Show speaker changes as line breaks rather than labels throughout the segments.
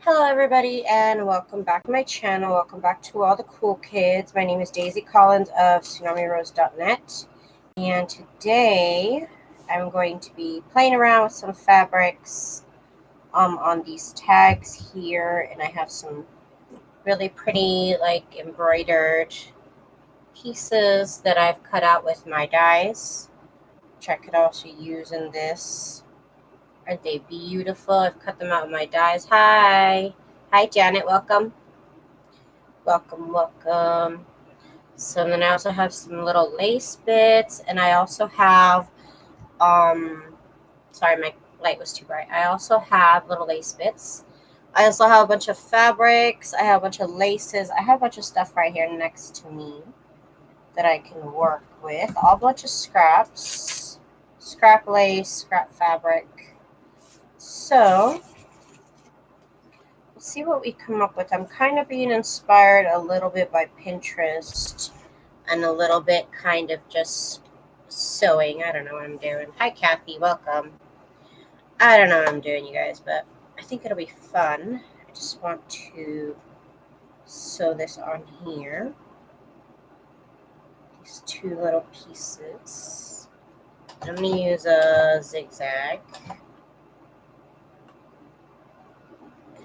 Hello everybody and welcome back to my channel. Welcome back to all the cool kids. My name is Daisy Collins of TsunamiRose.net, and today I'm going to be playing around with some fabrics on these tags here, and I have some really pretty like embroidered pieces that I've cut out with my dies, which I could also use in this. Aren't they beautiful? I've cut them out with my dies. Hi Janet, welcome. Welcome. So then I also have some little lace bits, and I also have sorry, my light was too bright. I also have little lace bits. I also have a bunch of fabrics. I have a bunch of laces. I have a bunch of stuff right here next to me that I can work with. A bunch of scraps, scrap lace, scrap fabric. So let's see what we come up with. I'm kind of being inspired a little bit by Pinterest and a little bit kind of just sewing. I don't know what I'm doing. Hi Kathy, welcome. I don't know what I'm doing, you guys, but I think it'll be fun. I just want to sew this on here. These two little pieces. I'm going to use a zigzag.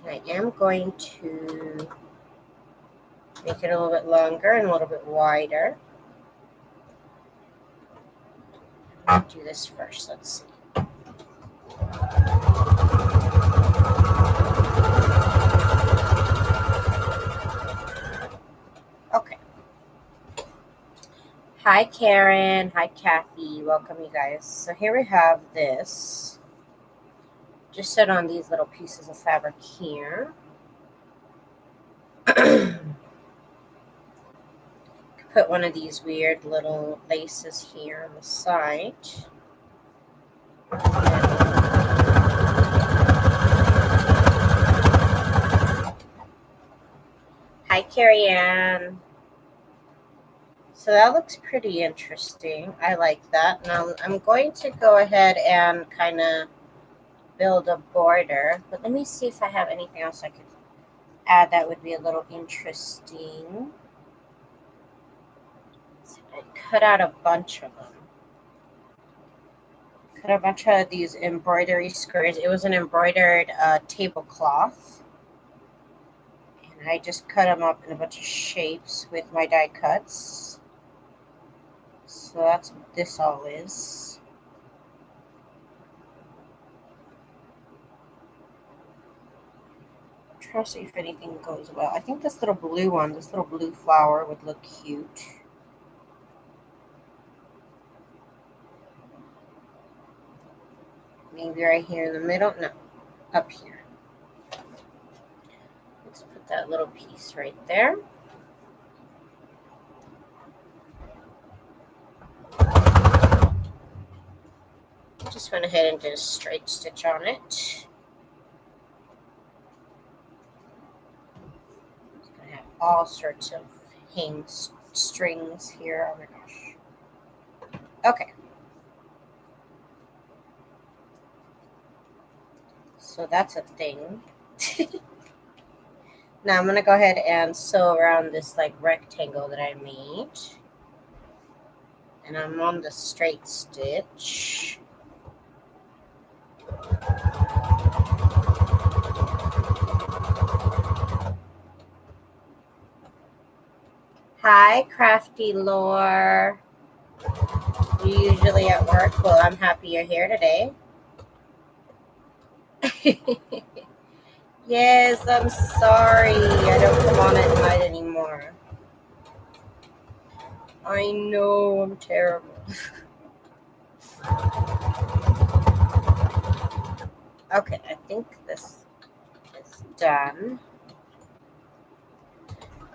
And I am going to make it a little bit longer and a little bit wider. I'll do this first. Let's see. Okay. Hi Karen. Hi Kathy. Welcome you guys. So here we have this. Just set on these little pieces of fabric here. Put one of these weird little laces here on the side. Hi Carrie Ann. So that looks pretty interesting. I like that. Now I'm going to go ahead and kind of build a border, but let me see if I have anything else I could add that would be a little interesting. I cut out a bunch of them. Cut a bunch of these embroidery skirts. It was an embroidered tablecloth, and I just cut them up in a bunch of shapes with my die cuts. So that's what this all is. Try to see if anything goes well. I think this little blue one, this little blue flower would look cute. Maybe right here in the middle. No, up here. Let's put that little piece right there. Just went ahead and did a straight stitch on it. It's gonna have all sorts of hang strings here. Oh my gosh. Okay. So that's a thing. Now I'm gonna go ahead and sew around this like rectangle that I made. And I'm on the straight stitch. Hi, Crafty Lore. You usually at work? Well, I'm happy you're here today. Yes, I'm sorry. I don't come on at night anymore. I know, I'm terrible. Okay, I think this is done.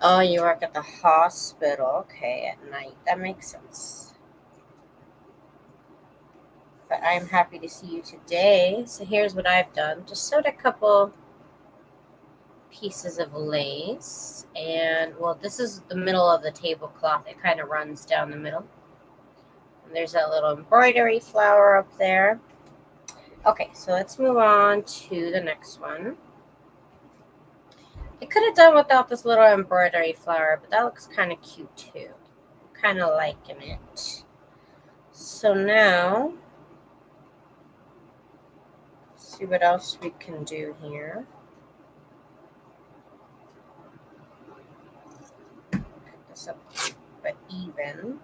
Oh, you work at the hospital. Okay, at night. That makes sense. But I'm happy to see you today. So here's what I've done. Just sewed a couple pieces of lace. And, well, this is the middle of the tablecloth. It kind of runs down the middle. And there's that little embroidery flower up there. Okay, so let's move on to the next one. I could have done without this little embroidery flower, but that looks kind of cute too. Kind of liking it. So now, let's see what else we can do here. Put this up but even.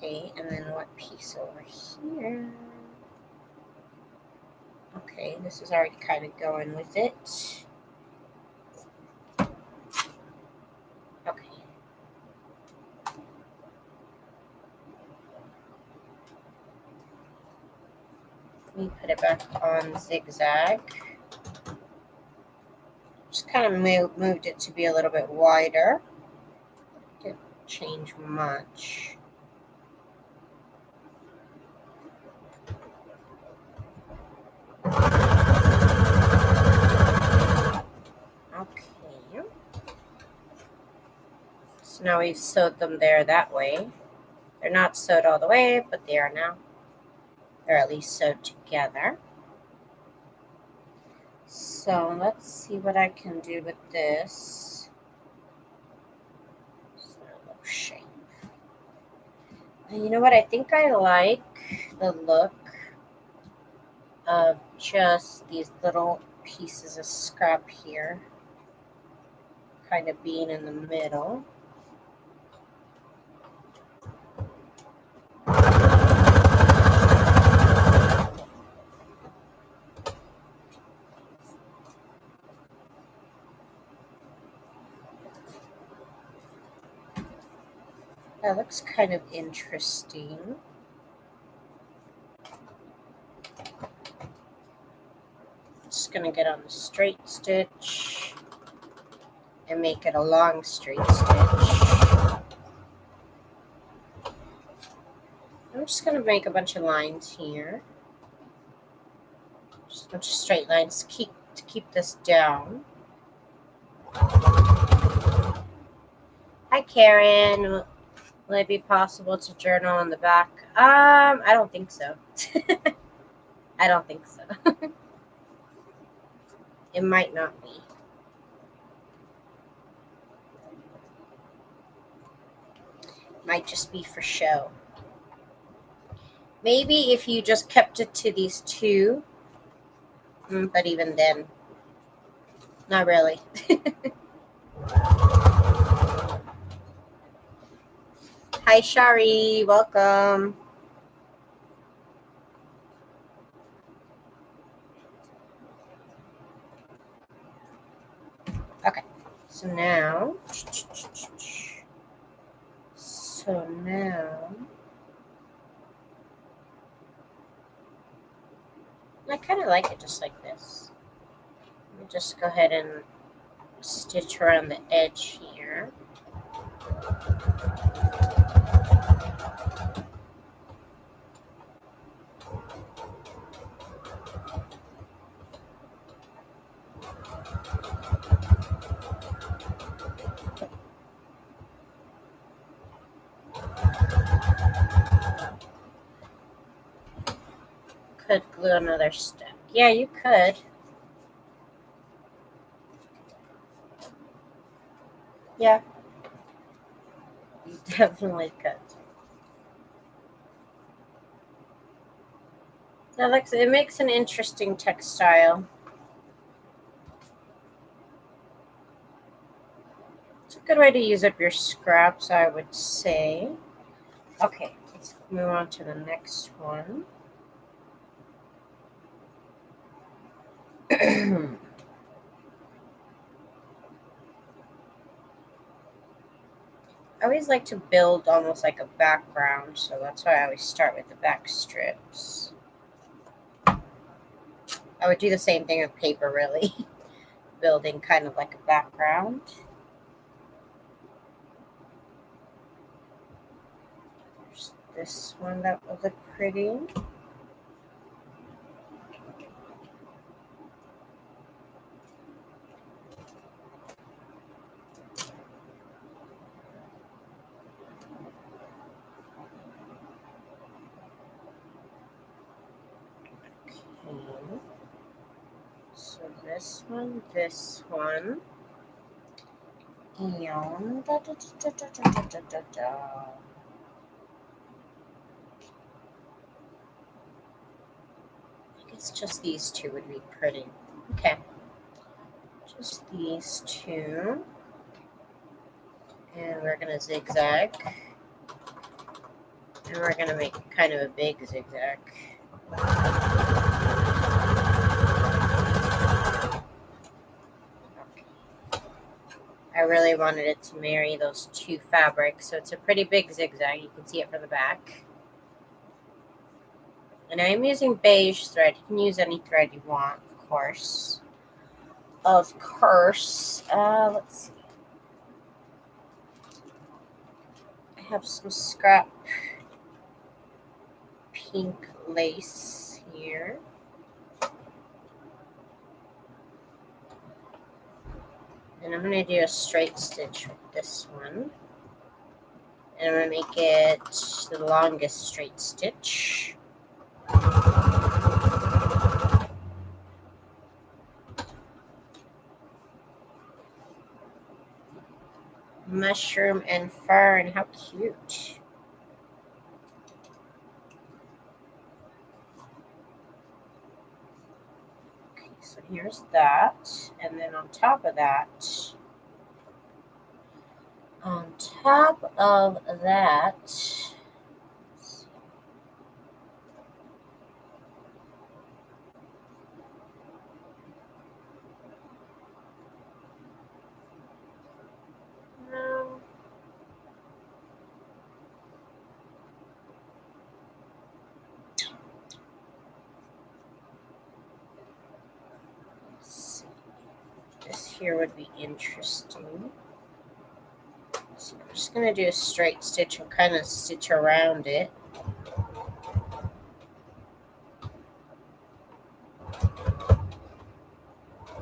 Okay, and then what piece over here? Okay, this is already kind of going with it. Okay. Let me put it back on zigzag. Just kind of moved it to be a little bit wider. Didn't change much. Okay. So now we've sewed them there that way. They're not sewed all the way, but they are now. They're at least sewed together. So let's see what I can do with this. It's a little shape. And you know what? I think I like the look of just these little pieces of scrap here kind of being in the middle. That looks kind of interesting. Just gonna get on the straight stitch and make it a long straight stitch. I'm just gonna make a bunch of lines here. Just a bunch of straight lines to keep this down. Hi Karen. Will it be possible to journal on the back? I don't think so. I don't think so. It might not be. Might just be for show. Maybe if you just kept it to these two, but even then, not really. Hi Shari, welcome. Okay, so now, I kind of like it just like this. Let me just go ahead and stitch around the edge here. Could glue another step. Yeah, you could. Yeah, you definitely could. It makes an interesting textile. It's a good way to use up your scraps, I would say. Okay, let's move on to the next one. I always like to build almost like a background, so that's why I always start with the back strips. I would do the same thing with paper, really. Building kind of like a background. There's this one that will look pretty. this one, and I guess just these two would be pretty. Okay, just these two, and we're gonna zigzag, and we're gonna make kind of a big zigzag. I really wanted it to marry those two fabrics, so it's a pretty big zigzag. You can see it from the back. And I'm using beige thread. You can use any thread you want, of course. Let's see. I have some scrap pink lace here. And I'm going to do a straight stitch with this one. And I'm going to make it the longest straight stitch. Mushroom and fern, how cute. Okay, so here's that. And then on top of that, this here would be interesting. So I'm just going to do a straight stitch and kind of stitch around it.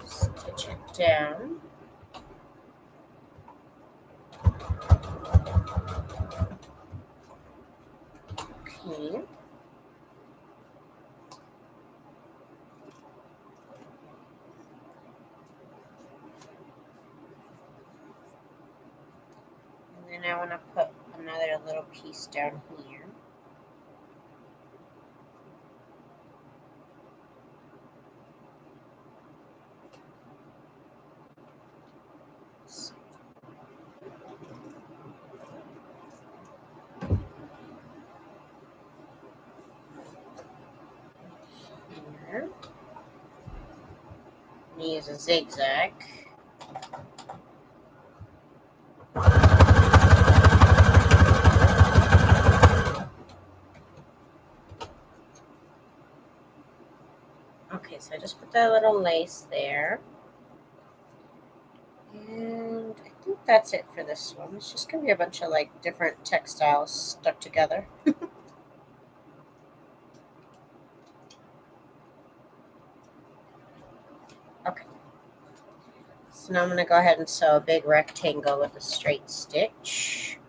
Stitch it down. Okay. And then I want to put another little piece down here. Here. I'm going to use a zigzag. Okay, so I just put that little lace there. And I think that's it for this one. It's just going to be a bunch of like different textiles stuck together. Okay. So now I'm going to go ahead and sew a big rectangle with a straight stitch.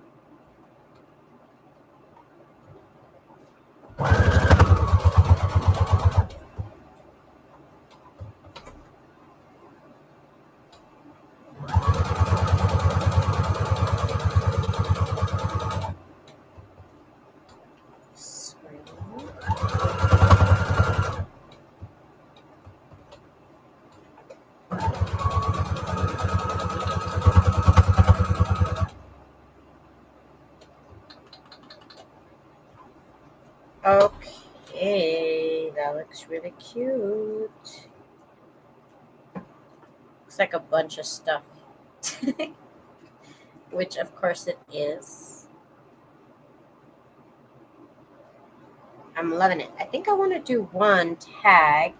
Okay, that looks really cute. Looks like a bunch of stuff, which of course it is. I'm loving it. I think I want to do one tag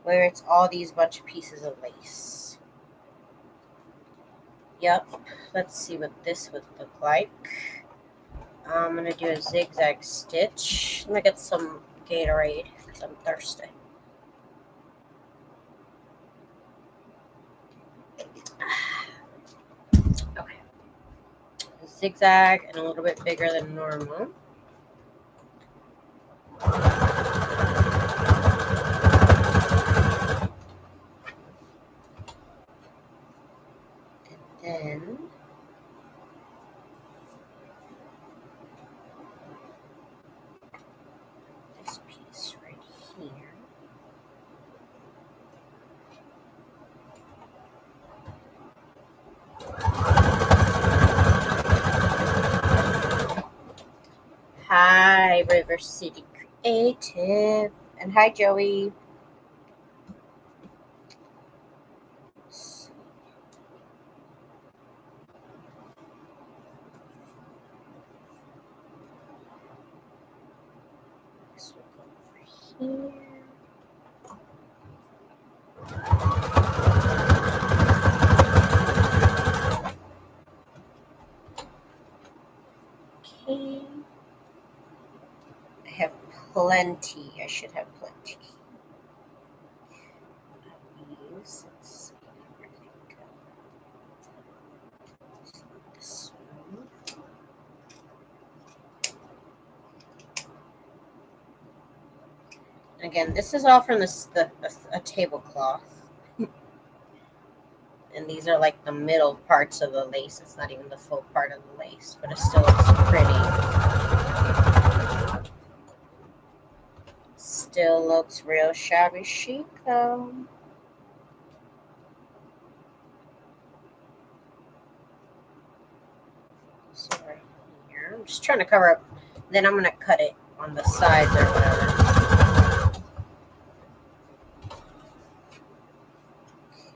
where it's all these bunch of pieces of lace. Yep, let's see what this would look like. I'm going to do a zigzag stitch. Let me get some Gatorade because I'm thirsty. Okay. Zigzag and a little bit bigger than normal. then this piece right here. Hi, River City Creative. And hi, Joey. This will go over here. Okay. I have plenty. I should have plenty. These. Let's see where they go. This one. Again, this is all from a tablecloth. And these are like the middle parts of the lace. It's not even the full part of the lace, but it still looks pretty. Still looks real shabby chic though. So right here, I'm just trying to cover up. Then I'm gonna cut it on the sides or whatever. Okay.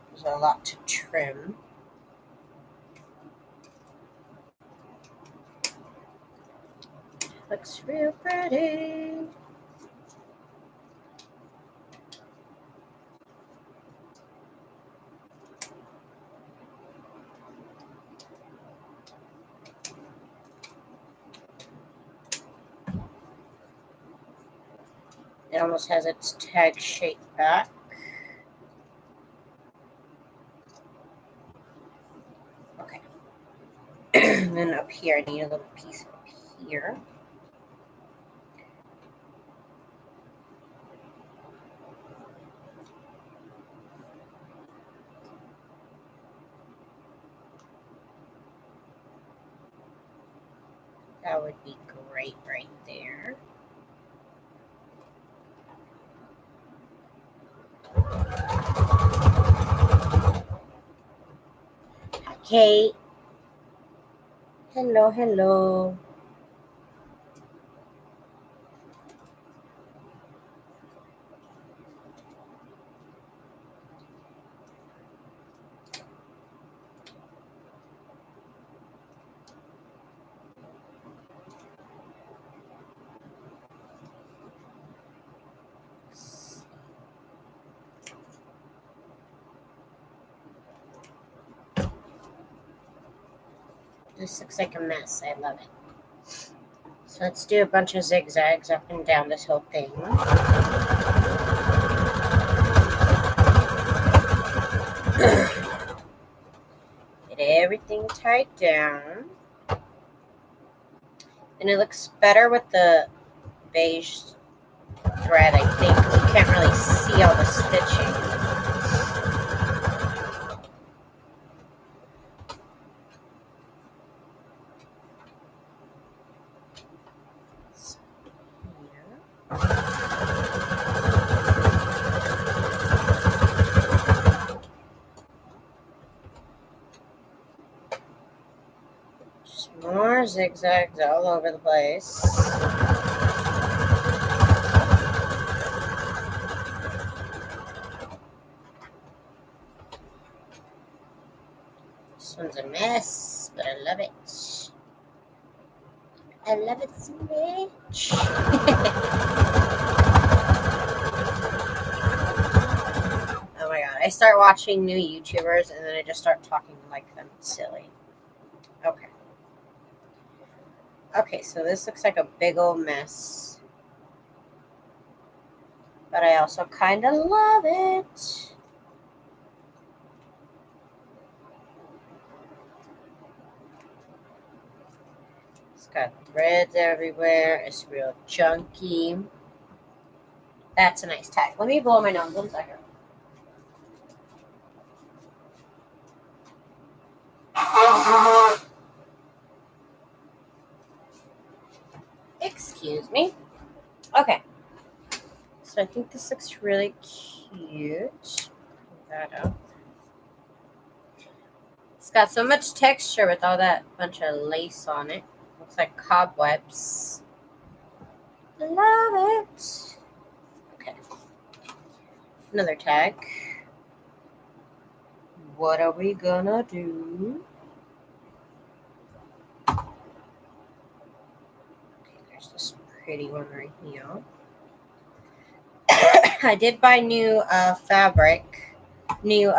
There's a lot to trim. Looks real pretty. It almost has its tag shape back. Okay. And then up here, I need a little piece up here. That would be great right there. Hi, Kate. Hello, hello. This looks like a mess. I love it. So let's do a bunch of zigzags up and down this whole thing. Get everything tied down. And it looks better with the beige thread, I think. You can't really see all the stitching. Just more zigzags all over the place. This one's a mess, but I love it. I love it so much. Oh my god. I start watching new YouTubers and then I just start talking like them. It's silly. Okay. Okay, so this looks like a big old mess. But I also kind of love it. It's got threads everywhere. It's real chunky. That's a nice tag. Let me blow my nose 1 second. me. Okay. So I think this looks really cute. Pull that up. It's got so much texture with all that bunch of lace on it. Looks like cobwebs. Love it. Okay. Another tag. What are we gonna do? Okay, there's this pretty one right here. I did buy new new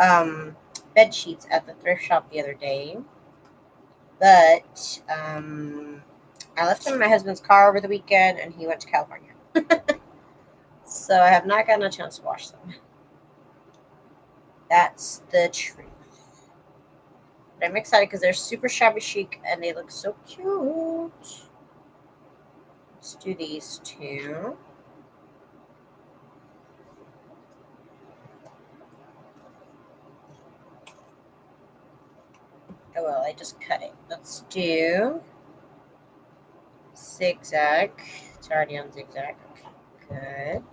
bed sheets at the thrift shop the other day, but I left them in my husband's car over the weekend, and he went to California, so I have not gotten a chance to wash them. That's the truth. But I'm excited because they're super shabby chic and they look so cute. Let's do these two. Oh well, I just cut it. Let's do zigzag. It's already on zigzag. Okay, good.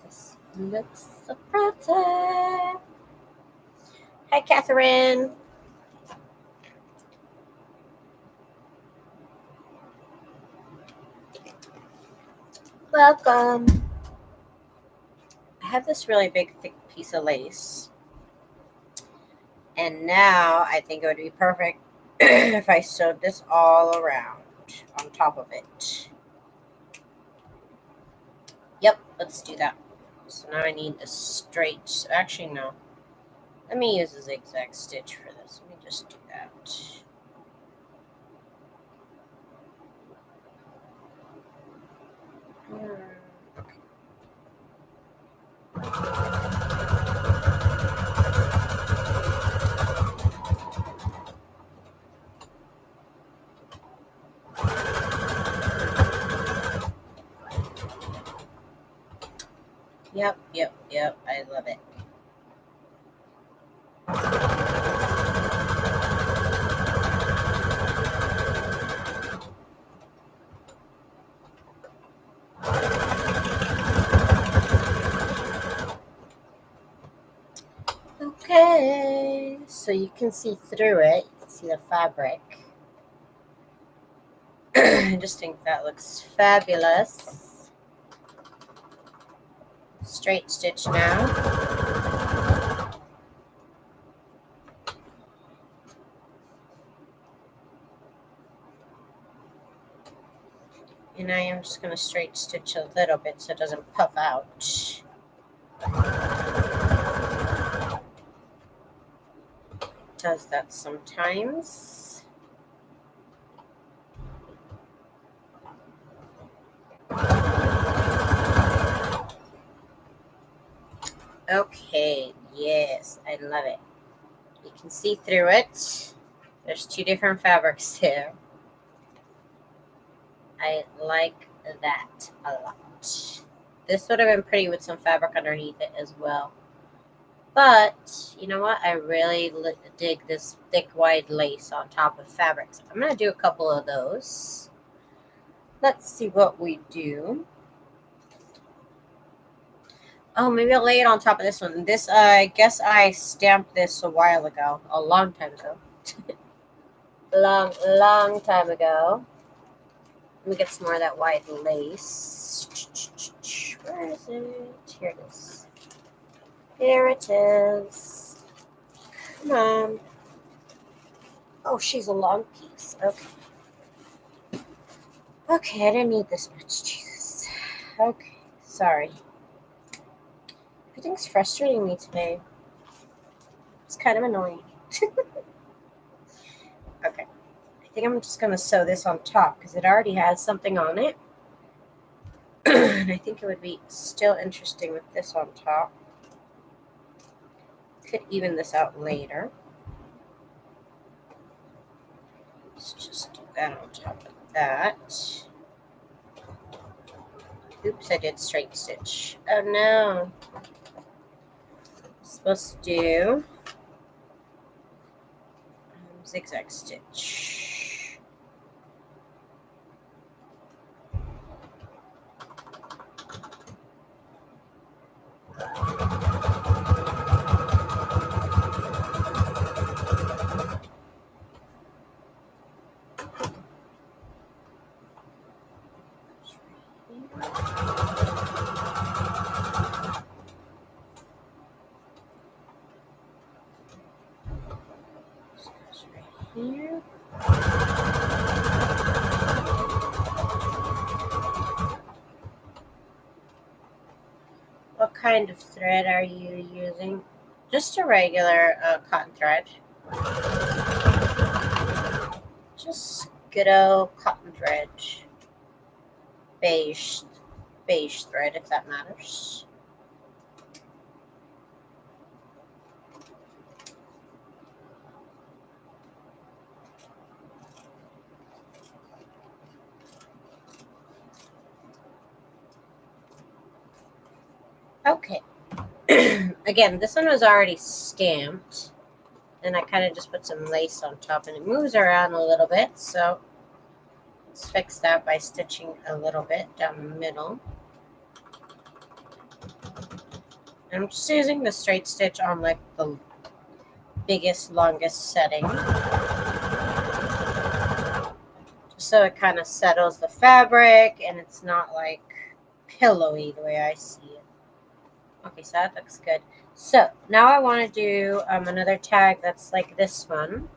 This looks so pretty. Hi, Catherine. Welcome. I have this really big, thick piece of lace. And now I think it would be perfect if I sewed this all around on top of it. Yep, let's do that. So now I need the straight. Actually, no. Let me use a zigzag stitch for this. Let me just do that. Okay. Yep. I love it. Okay, so you can see through it. You can see the fabric. I just think that looks fabulous. Straight stitch now. And I am just going to straight stitch a little bit so it doesn't puff out. Does that sometimes. Okay, yes, I love it. You can see through it. There's two different fabrics there. I like that a lot. This would have been pretty with some fabric underneath it as well. But, you know what? I really dig this thick, wide lace on top of fabrics. I'm going to do a couple of those. Let's see what we do. Oh, maybe I'll lay it on top of this one. This, I guess I stamped this a while ago. A long time ago. long time ago. Let me get some more of that white lace. Where is it? Here it is. Here it is. Come on. Oh, she's a long piece. Okay. Okay, I didn't need this much. Jesus. Okay, sorry. Everything's frustrating me today. It's kind of annoying. Okay. I think I'm just going to sew this on top because it already has something on it. And I think it would be still interesting with this on top. Could even this out later. Let's just do that on top of that. Oops, I did straight stitch. Oh no. I'm supposed to do zigzag stitch. Here. What kind of thread are you using? Just a regular cotton thread. Just good old cotton thread. Beige thread, if that matters. Okay. Again, this one was already stamped, and I kind of just put some lace on top, and it moves around a little bit, so let's fix that by stitching a little bit down the middle. And I'm just using the straight stitch on like the biggest, longest setting, just so it kind of settles the fabric and it's not like pillowy the way I see it. Okay, so that looks good. So now I want to do another tag that's like this one.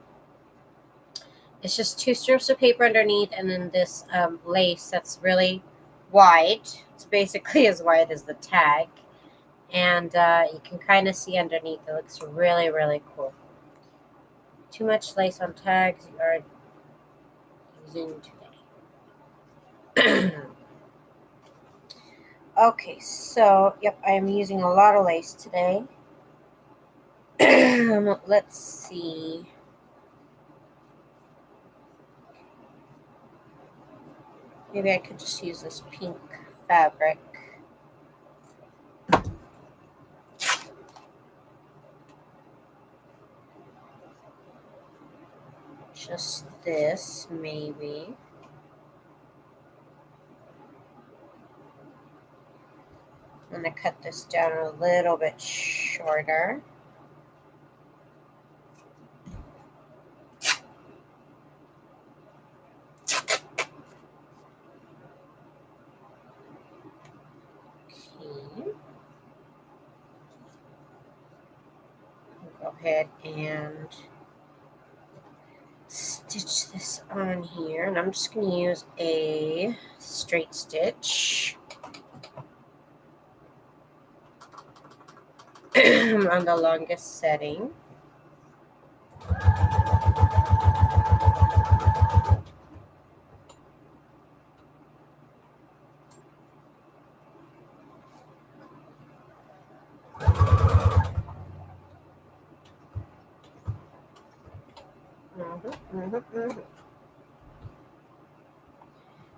It's just 2 strips of paper underneath, and then this lace that's really wide. It's basically as wide as the tag. And you can kind of see underneath. It looks really, really cool. Too much lace on tags you are using today. Okay, so, yep, I am using a lot of lace today. Let's see. Maybe I could just use this pink fabric. Just this, maybe. I'm going to cut this down a little bit shorter. Okay. Go ahead and stitch this on here, and I'm just going to use a straight stitch on the longest setting.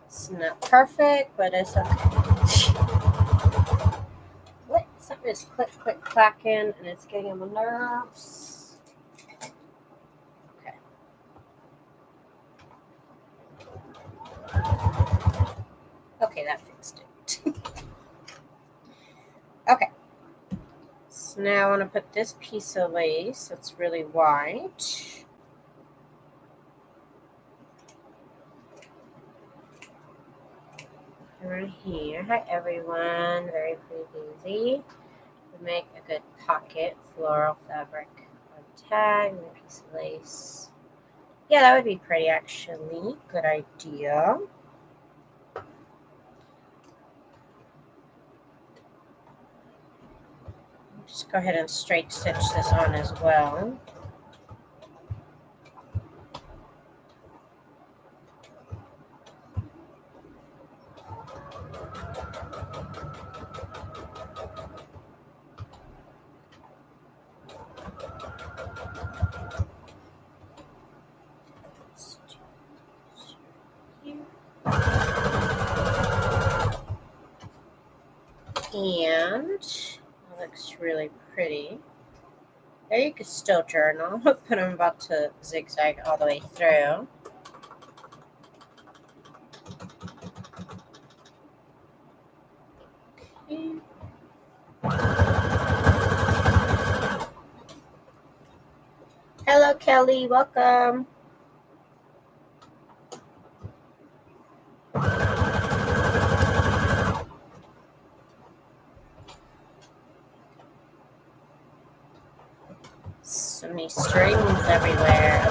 It's not perfect, but it's okay. What? Something is click, click, clacking, and it's getting on my nerves. Okay. Okay, that fixed it. Okay. So now I want to put this piece of lace that's really wide right here. Hi everyone, very easy. To make a good pocket, floral fabric on tag, and a piece of lace. Yeah, that would be pretty actually. Good idea. Just go ahead and straight stitch this on as well. And it looks really pretty. There you could still journal, but I'm about to zigzag all the way through. Okay. Hello, Kelly. Welcome. So many strings everywhere.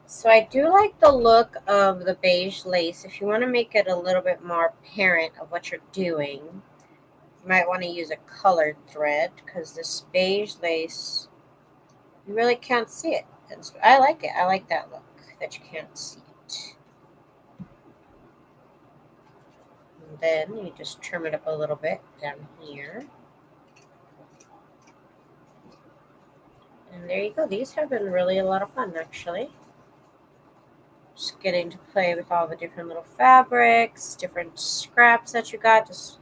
So I do like the look of the beige lace. If you want to make it a little bit more apparent of what you're doing, you might want to use a colored thread because this beige lace, you really can't see it. And so I like it. I like that look that you can't see it. And then you just trim it up a little bit down here. And there you go. These have been really a lot of fun, actually. Just getting to play with all the different little fabrics, different scraps that you got. Just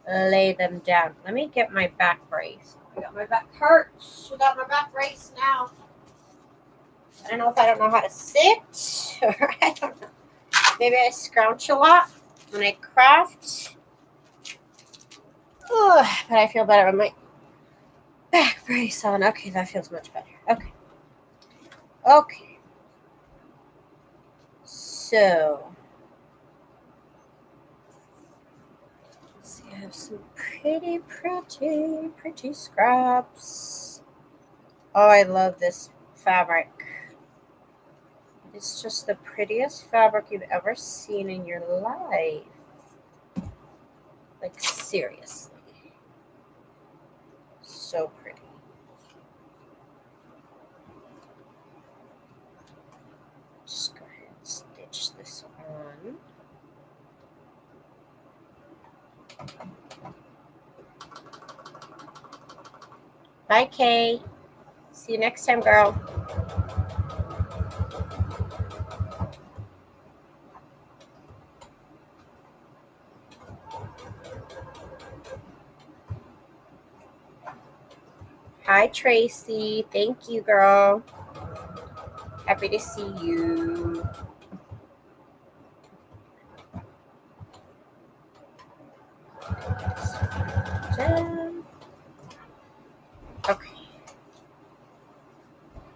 lay them down. Let me get my back brace. I got my back hurts. I got my back brace now. I don't know if I don't know how to sit, or I don't know. Maybe I scrouch a lot when I craft. But I feel better with my back brace on. Okay, that feels much better. Okay. Okay. So, let's see. I have some pretty scraps. Oh, I love this fabric. It's just the prettiest fabric you've ever seen in your life. Like, seriously. So pretty. Just go ahead and stitch this on. Bye, Kate. See you next time, girl. Hi, Tracy. Thank you, girl. Happy to see you. Okay.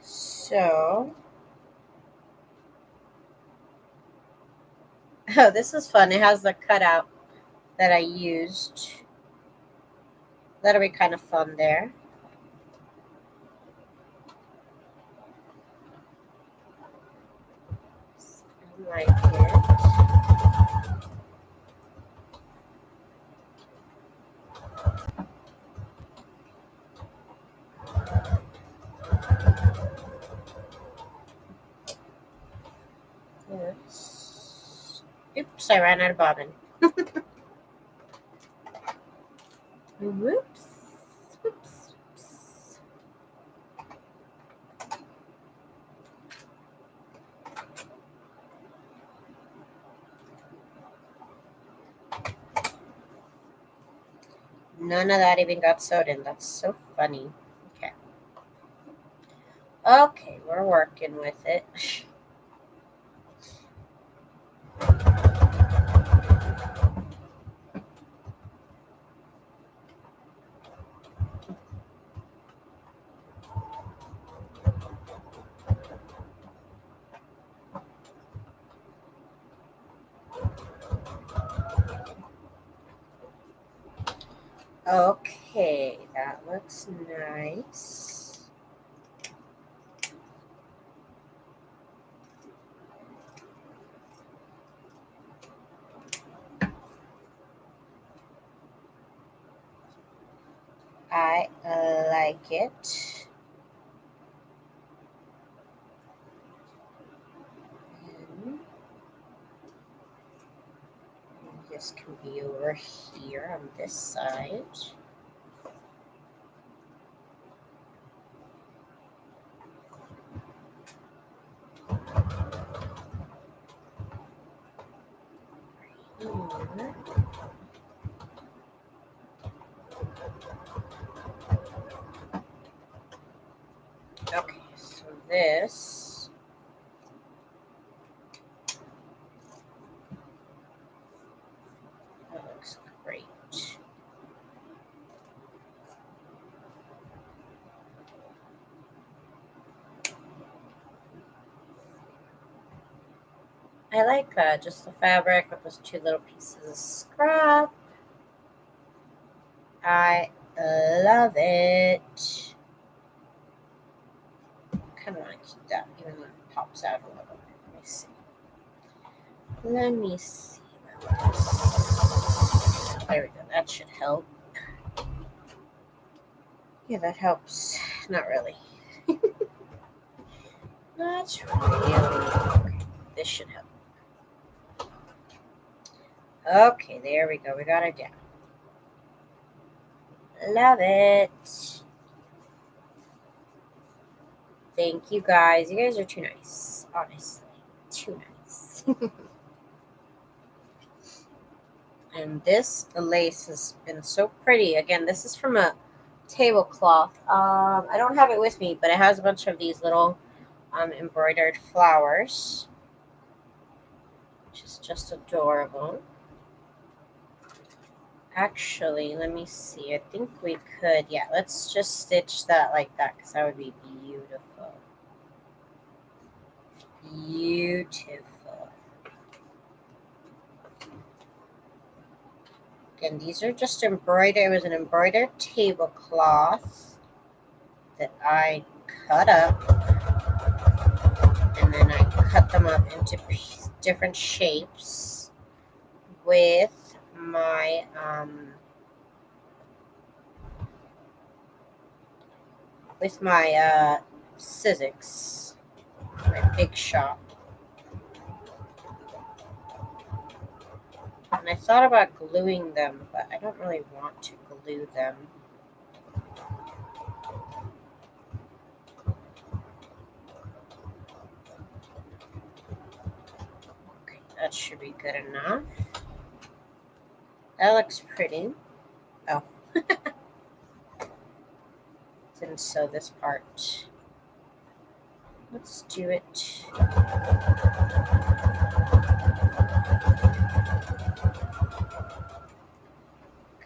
So, oh, this is fun. It has the cutout that I used. That'll be kind of fun there. I like it. Yes. Oops, I ran out of bobbin. Whoops. Whoops. None of that even got sewed in. That's so funny. Okay. Okay, we're working with it. Okay, that looks nice. I like it. And this can be over here on this side. Here. this. That looks great. I like just the fabric with those two little pieces of scrap. I love it. Kind of want to keep that even though it pops out a little bit. Let me see. Let me see. There we go. That should help. Yeah, that helps. Not really. Not really. Okay. This should help. Okay, there we go. We got it down. Love it. Thank you guys. You guys are too nice. Honestly. Too nice. And this lace has been so pretty. Again, this is from a tablecloth. I don't have it with me, but it has a bunch of these little embroidered flowers, which is just adorable. Actually, let me see. I think we could. Yeah, let's just stitch that like that because that would be beautiful. Beautiful. Again, these are just embroidered. It was an embroidered tablecloth that I cut up, and then I cut them up into different shapes with my scissors, my Big Shop. And I thought about gluing them, but I don't really want to glue them. Okay, that should be good enough. That looks pretty. Oh. Didn't sew this part. Let's do it.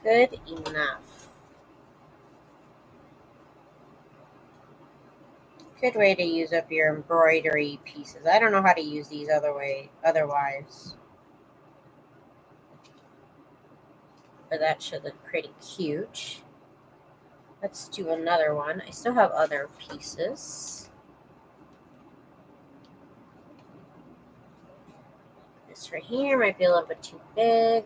Good enough. Good way to use up your embroidery pieces. I don't know how to use these otherwise. But that should look pretty cute. Let's do another one. I still have other pieces. This right here might be a little bit too big.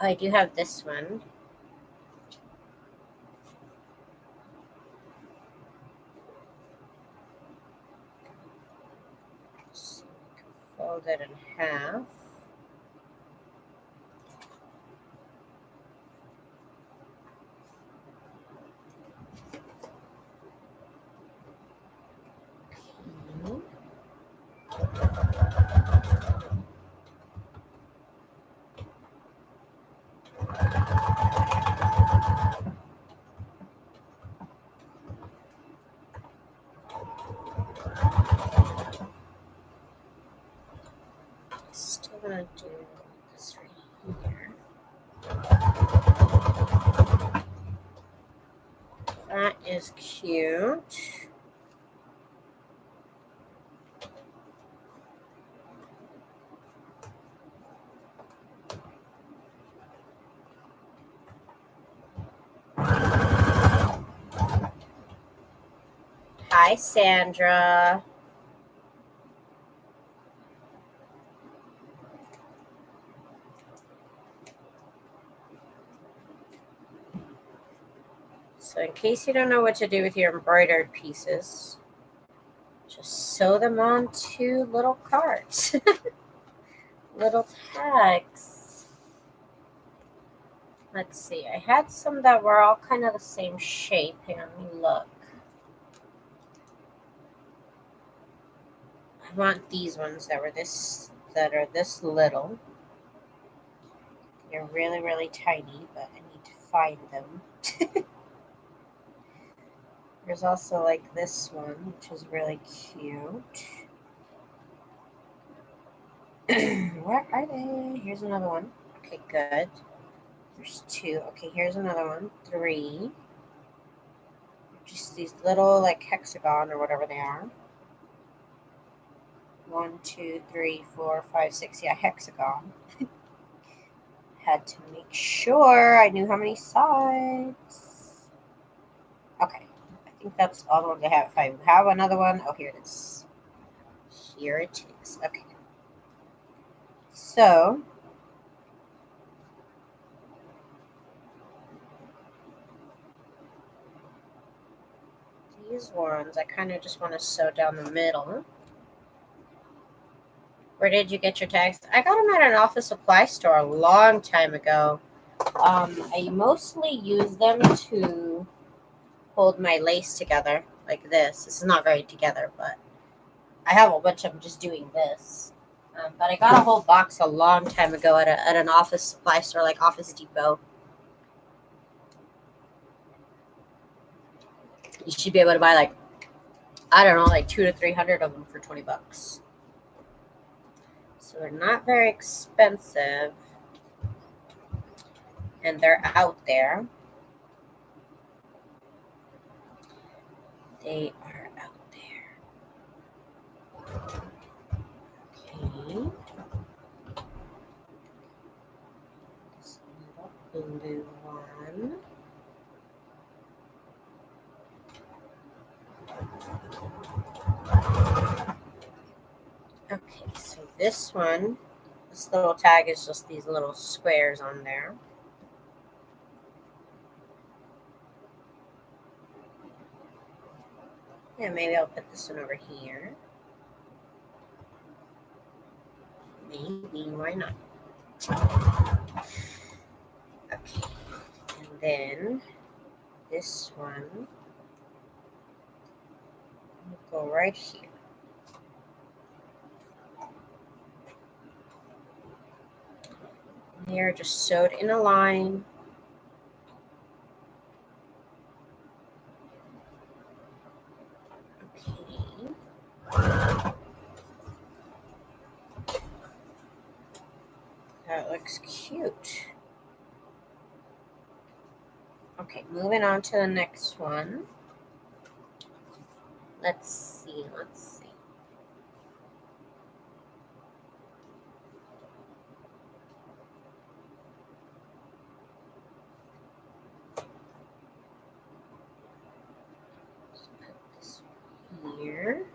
I do have this one. So fold it in half. Still gonna do this right here. That is cute. Hi, Sandra. So in case you don't know what to do with your embroidered pieces, just sew them onto little cards, little tags. Let's see, I had some that were all kind of the same shape. Hang on, let me look. I want these ones that are this little. They're really, really tiny, but I need to find them. There's also like this one, which is really cute. Where are they? Here's another one. Okay, good. There's two. Okay, here's another one. Three. Just these little like hexagon or whatever they are. 1, 2, 3, 4, 5, 6. Yeah, hexagon. Had to make sure I knew how many sides. Okay, I think that's all the ones I have. If I have another one, oh, here it is. Here it is. Okay. So, these ones, I kind of just want to sew down the middle. Where did you get your tags? I got them at an office supply store a long time ago. I mostly use them to hold my lace together like this. This is not very together, but I have a bunch of them just doing this. But I got a whole box a long time ago at an office supply store like Office Depot. You should be able to buy like, I don't know, like 200 to 300 of them for $20. So they're not very expensive, and they're out there. They are out there. Okay. This little blue one. Okay, so this one, this little tag is just these little squares on there. Yeah, maybe I'll put this one over here. Maybe, why not? Okay, and then this one will go right here. They're just sewed in a line. Okay. That looks cute. Okay, moving on to the next one. Let's see. Let's put this one here.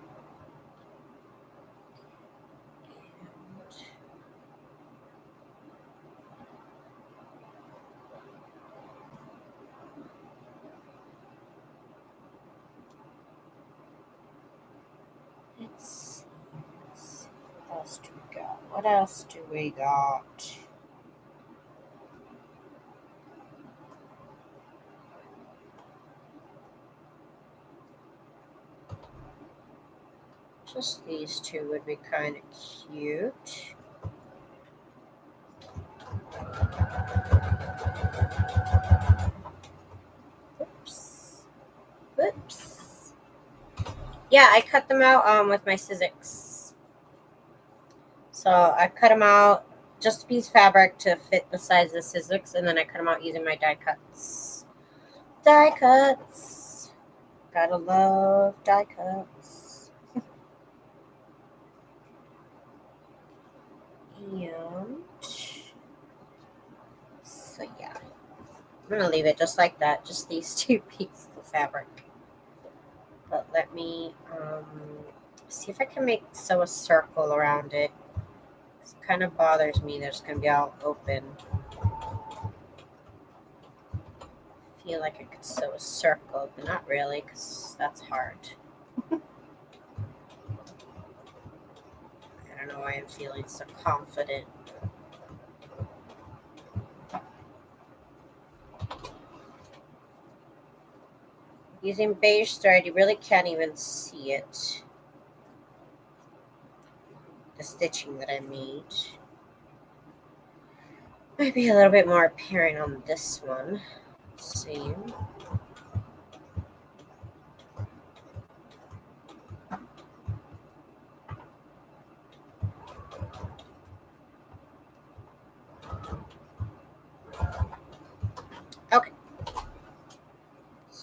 Let's see. What else do we got? What else do we got? Just these two would be kind of cute. Oops. Yeah, I cut them out with my scissors. So I cut them out, just a piece of fabric to fit the size of the scissors, and then I cut them out using my die cuts. Die cuts. Gotta love die cuts. And so yeah, I'm gonna leave it just like that, just these two pieces of fabric. But let me see if I can sew a circle around it. It kind of bothers me that it's gonna be all open. I feel like I could sew a circle, but not really, because that's hard. I don't know why I'm feeling so confident. Using beige thread, you really can't even see it. The stitching that I made might be a little bit more apparent on this one. Let's see.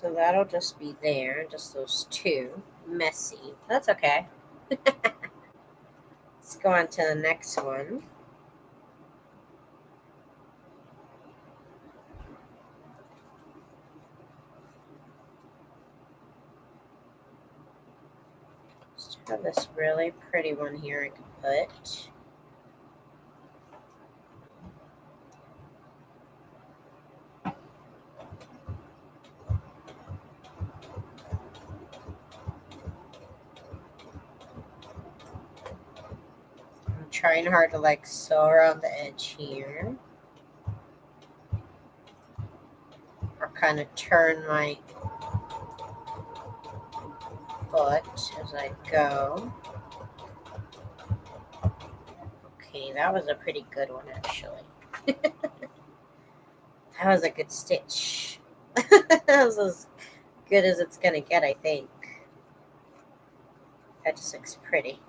So that'll just be there, just those two. Messy. That's okay. Let's go on to the next one. Just have this really pretty one here I can put. I'm trying hard to like sew around the edge here. Or kind of turn my foot as I go. Okay, that was a pretty good one actually. That was a good stitch. That was as good as it's gonna get, I think. That just looks pretty.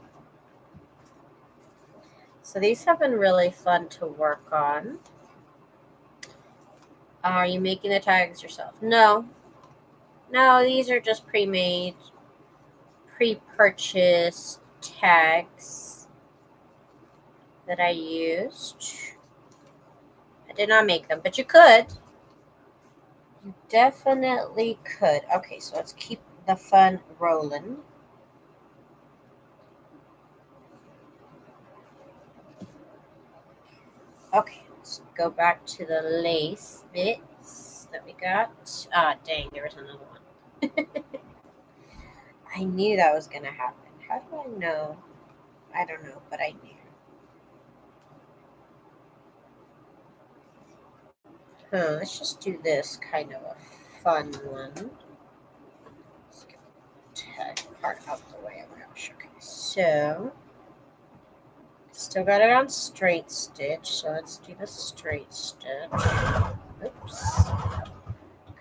So these have been really fun to work on. Are you making the tags yourself? No. No, these are just pre-made, pre-purchased tags that I used. I did not make them, but you could. You definitely could. Okay, so let's keep the fun rolling. Okay, let's go back to the lace bits that we got. Ah, dang, there was another one. I knew that was going to happen. How do I know? I don't know, but I knew. Let's just do this kind of a fun one. Let's get the tag part out the way. Oh my gosh, okay. So, still got it on straight stitch, so let's do the straight stitch. Oops.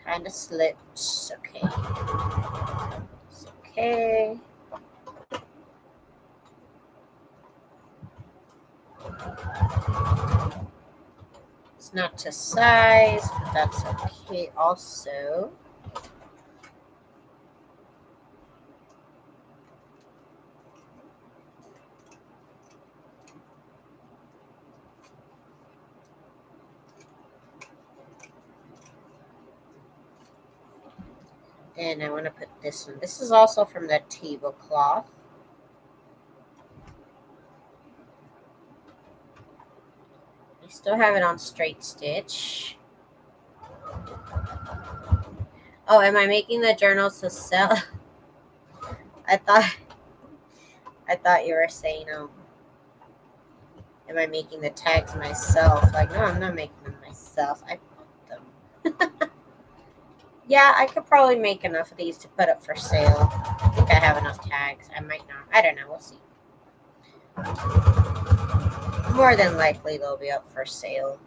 Kind of slipped. Okay. It's okay. It's not to size, but that's okay also. And I want to put this one. This is also from the tablecloth. I still have it on straight stitch. Oh, am I making the journals to sell? I thought you were saying, am I making the tags myself? Like, no, I'm not making them myself. I bought them. Yeah, I could probably make enough of these to put up for sale. I think I have enough tags. I might not. I don't know. We'll see. More than likely, they'll be up for sale.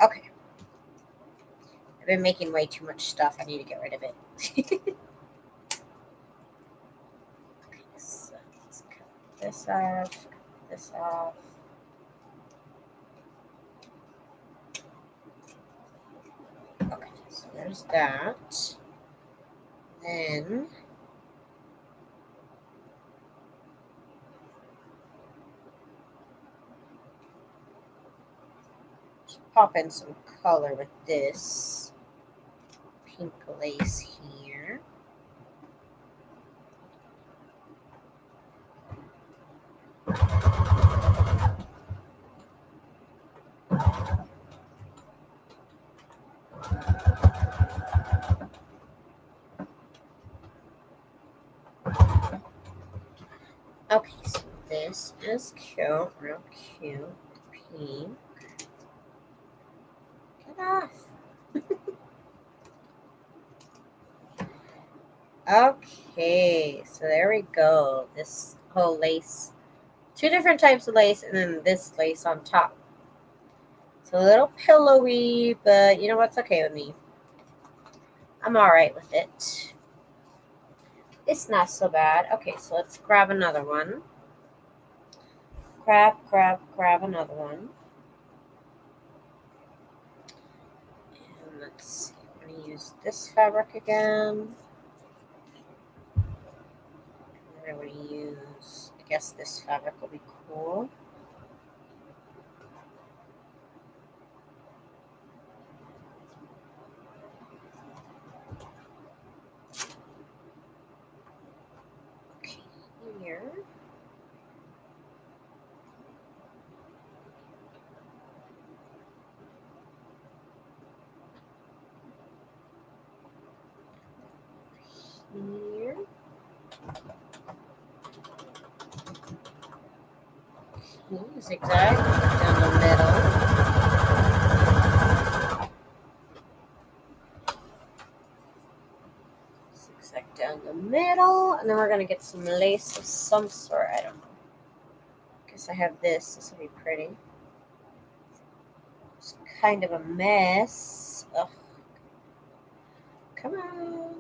Okay. I've been making way too much stuff. I need to get rid of it. Okay, so let's cut this off, cut this off. Okay, so there's that. Then just pop in some color with this pink lace here. Okay, so this is cute, real cute, pink. Get off. Okay, so there we go. This whole lace, two different types of lace, and then this lace on top. It's a little pillowy, but you know what's okay with me. I'm all right with it. It's not so bad. Okay, so let's grab another one. Grab another one. And let's see. I going to use this fabric again. And I'm going to use, I guess this fabric will be cool. Okay, here. Here. Okay, zigzag down the middle. Zigzag down the middle, and then we're going to get some lace of some sort. I don't know. Guess I have this. This will be pretty. It's kind of a mess. Ugh. Come on.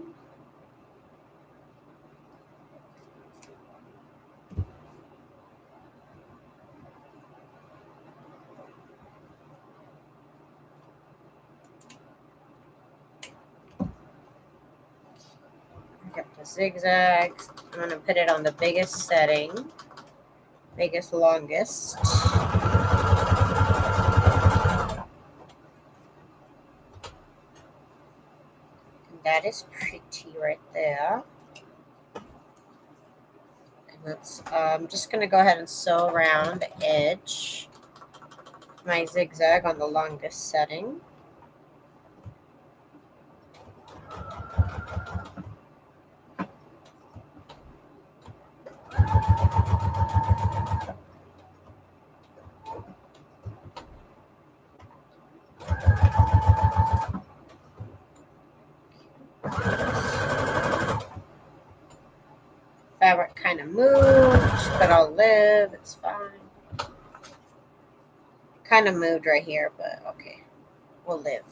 Get the zigzags. I'm going to put it on the biggest setting. Biggest, longest. And that is pretty right there. And that's, I'm just going to go ahead and sew around the edge. My zigzag on the longest setting. Fabric kind of moved, but I'll live. It's fine. Kind of moved right here, but okay. We'll live.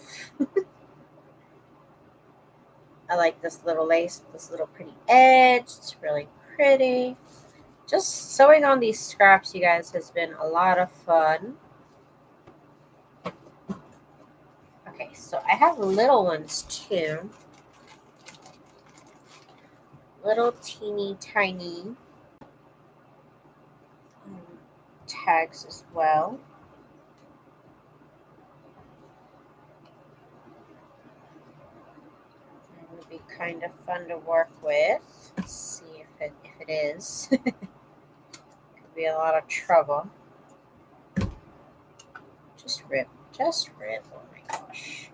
I like this little lace, this little pretty edge. It's really pretty. Just sewing on these scraps, you guys, has been a lot of fun. Okay, so I have little ones too. Little teeny tiny tags as well. It would be kind of fun to work with. Let's see if it is. Could be a lot of trouble. Just rip. Oh my gosh.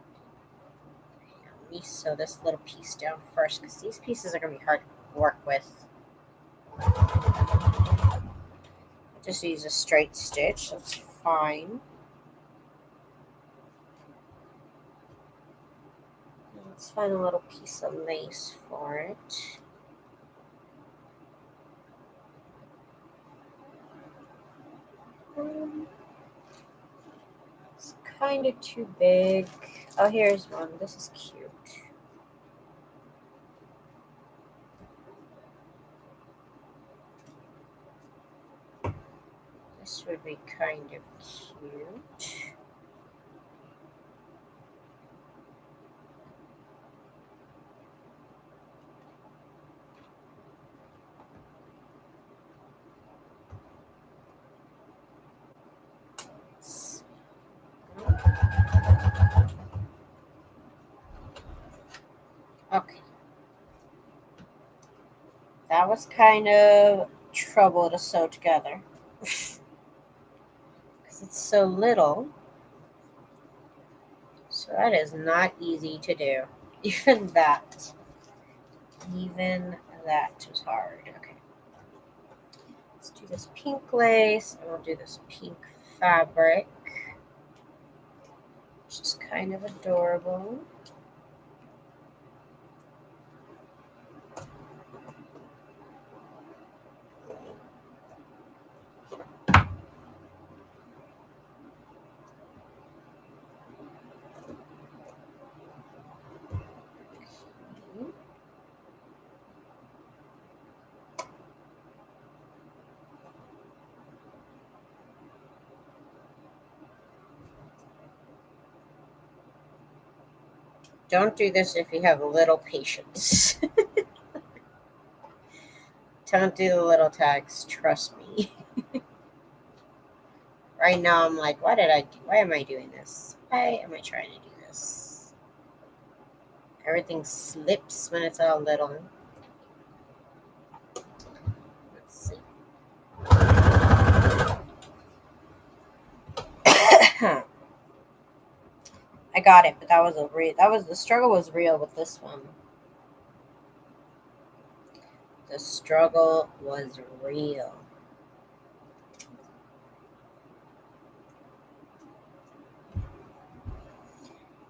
Let me sew this little piece down first because these pieces are going to be hard to work with. Just use a straight stitch. That's fine. Let's find a little piece of lace for it. It's kind of too big. Oh, here's one. This is cute. This would be kind of cute. Okay. That was kind of trouble to sew together. Because it's so little. So that is not easy to do. Even that was hard. Okay. Let's do this pink lace, and we'll do this pink fabric, which is kind of adorable. Don't do this if you have little patience. Don't do the little tags, trust me. Right now I'm like, why am I doing this? Why am I trying to do this? Everything slips when it's all little. Let's see. I got it, but the struggle was real with this one. The struggle was real.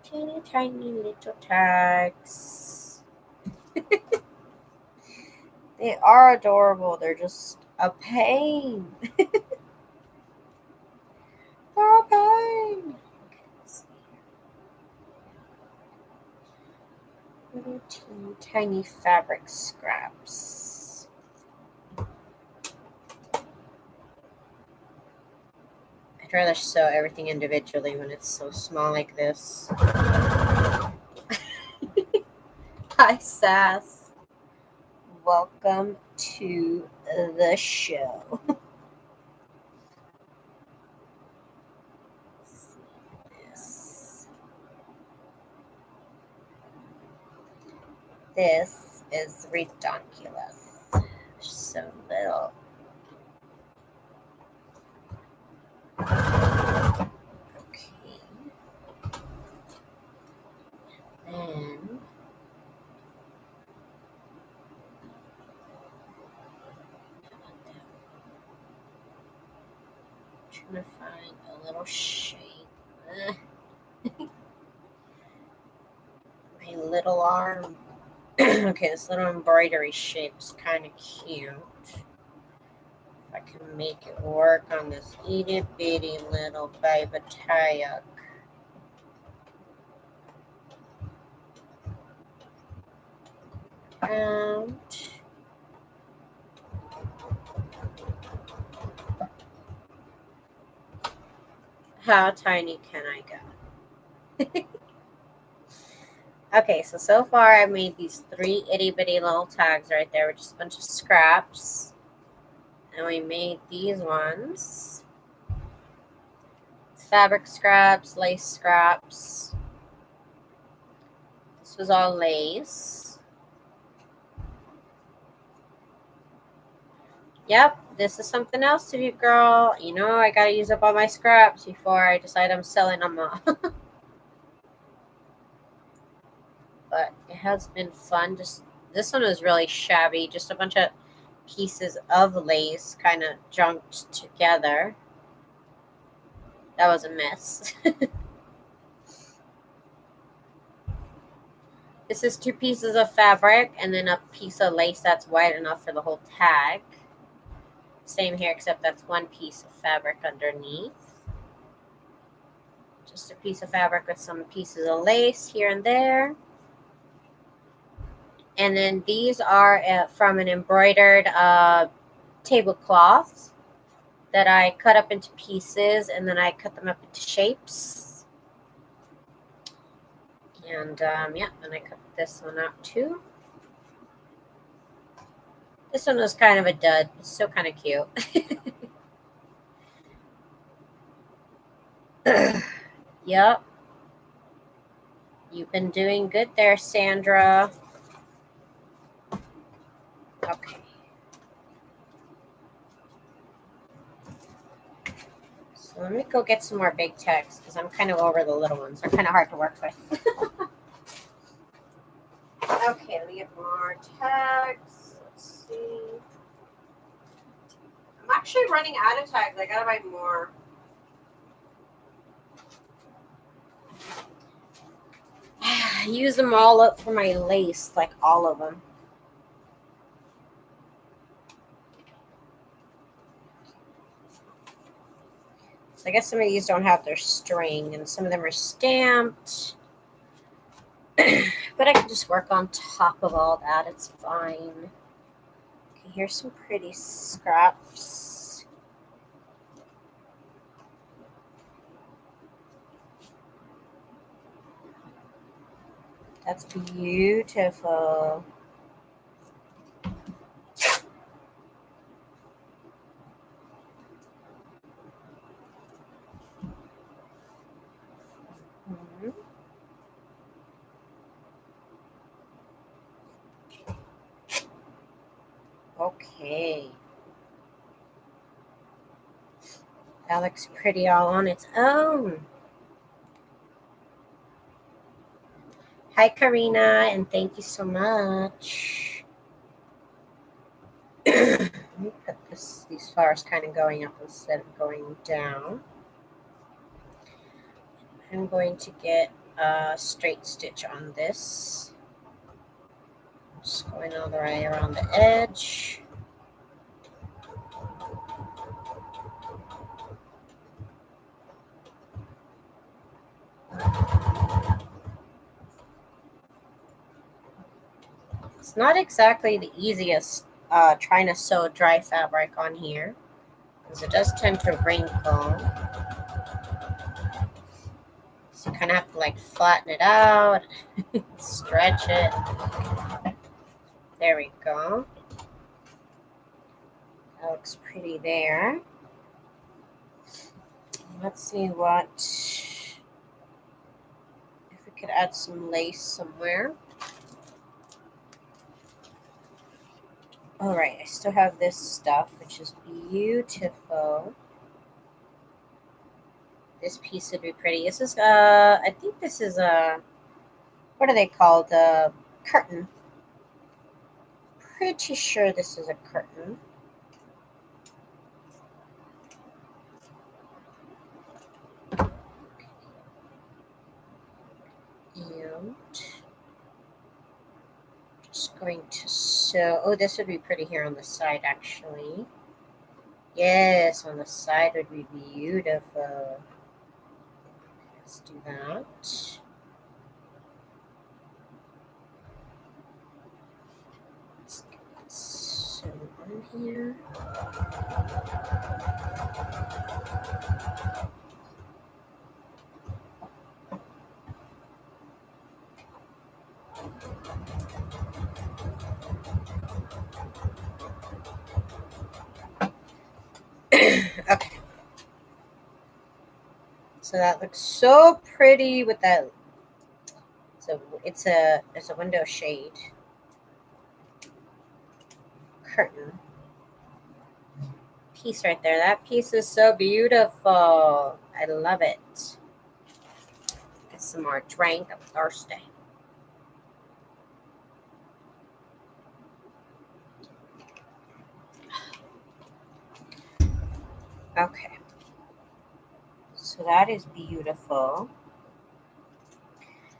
Teeny tiny little tags. They are adorable. They're just a pain. They're a pain. Okay, let's see. Little teeny tiny fabric scraps. I'd rather sew everything individually when it's so small like this. Hi, Sass. Welcome to the show. This is ridiculous. So little. Okay. Then trying to find a little shape. My little arm. Okay, this little embroidery shape is kind of cute. If I can make it work on this itty bitty little baby tag. And how tiny can I go? Okay, so far I made these 3 itty bitty little tags right there with just a bunch of scraps. And we made these ones. Fabric scraps, lace scraps. This was all lace. Yep, this is something else to do, girl. You know, I gotta use up all my scraps before I decide I'm selling them all. But it has been fun. Just this one was really shabby. Just a bunch of pieces of lace kind of junked together. That was a mess. This is 2 pieces of fabric and then a piece of lace that's wide enough for the whole tag. Same here, except that's 1 piece of fabric underneath. Just a piece of fabric with some pieces of lace here and there. And then these are from an embroidered tablecloth that I cut up into pieces, and then I cut them up into shapes. And yeah, and I cut this one out too. This one was kind of a dud. It's still kind of cute. Yep. You've been doing good there, Sandra. Okay. So let me go get some more big tags because I'm kind of over the little ones. They're kind of hard to work with. Okay, let me get more tags. Let's see. I'm actually running out of tags. I gotta buy more. I use them all up for my lace, like all of them. So I guess some of these don't have their string, and some of them are stamped. But I can just work on top of all that. It's fine. Okay, here's some pretty scraps. That's beautiful. Mhm. Okay. That looks pretty all on its own. Hi, Karina, and thank you so much. Let me put these flowers kind of going up instead of going down. I'm going to get a straight stitch on this. Just going all the way around the edge. It's not exactly the easiest trying to sew dry fabric on here, because it does tend to wrinkle. So you kind of have to like flatten it out, stretch it. There we go. That looks pretty there. Let's see what, if we could add some lace somewhere. All right, I still have this stuff, which is beautiful. This piece would be pretty. This is, I think this is a, what are they called? Curtain. Pretty sure this is a curtain. And just going to sew. Oh, this would be pretty here on the side, actually. Yes, on the side would be beautiful. Let's do that. Let's get sew on here. Okay. So that looks so pretty with that. So it's a window shade curtain piece right there. That piece is so beautiful. I love it. Get some more drink. I'm thirsty. Okay. So that is beautiful.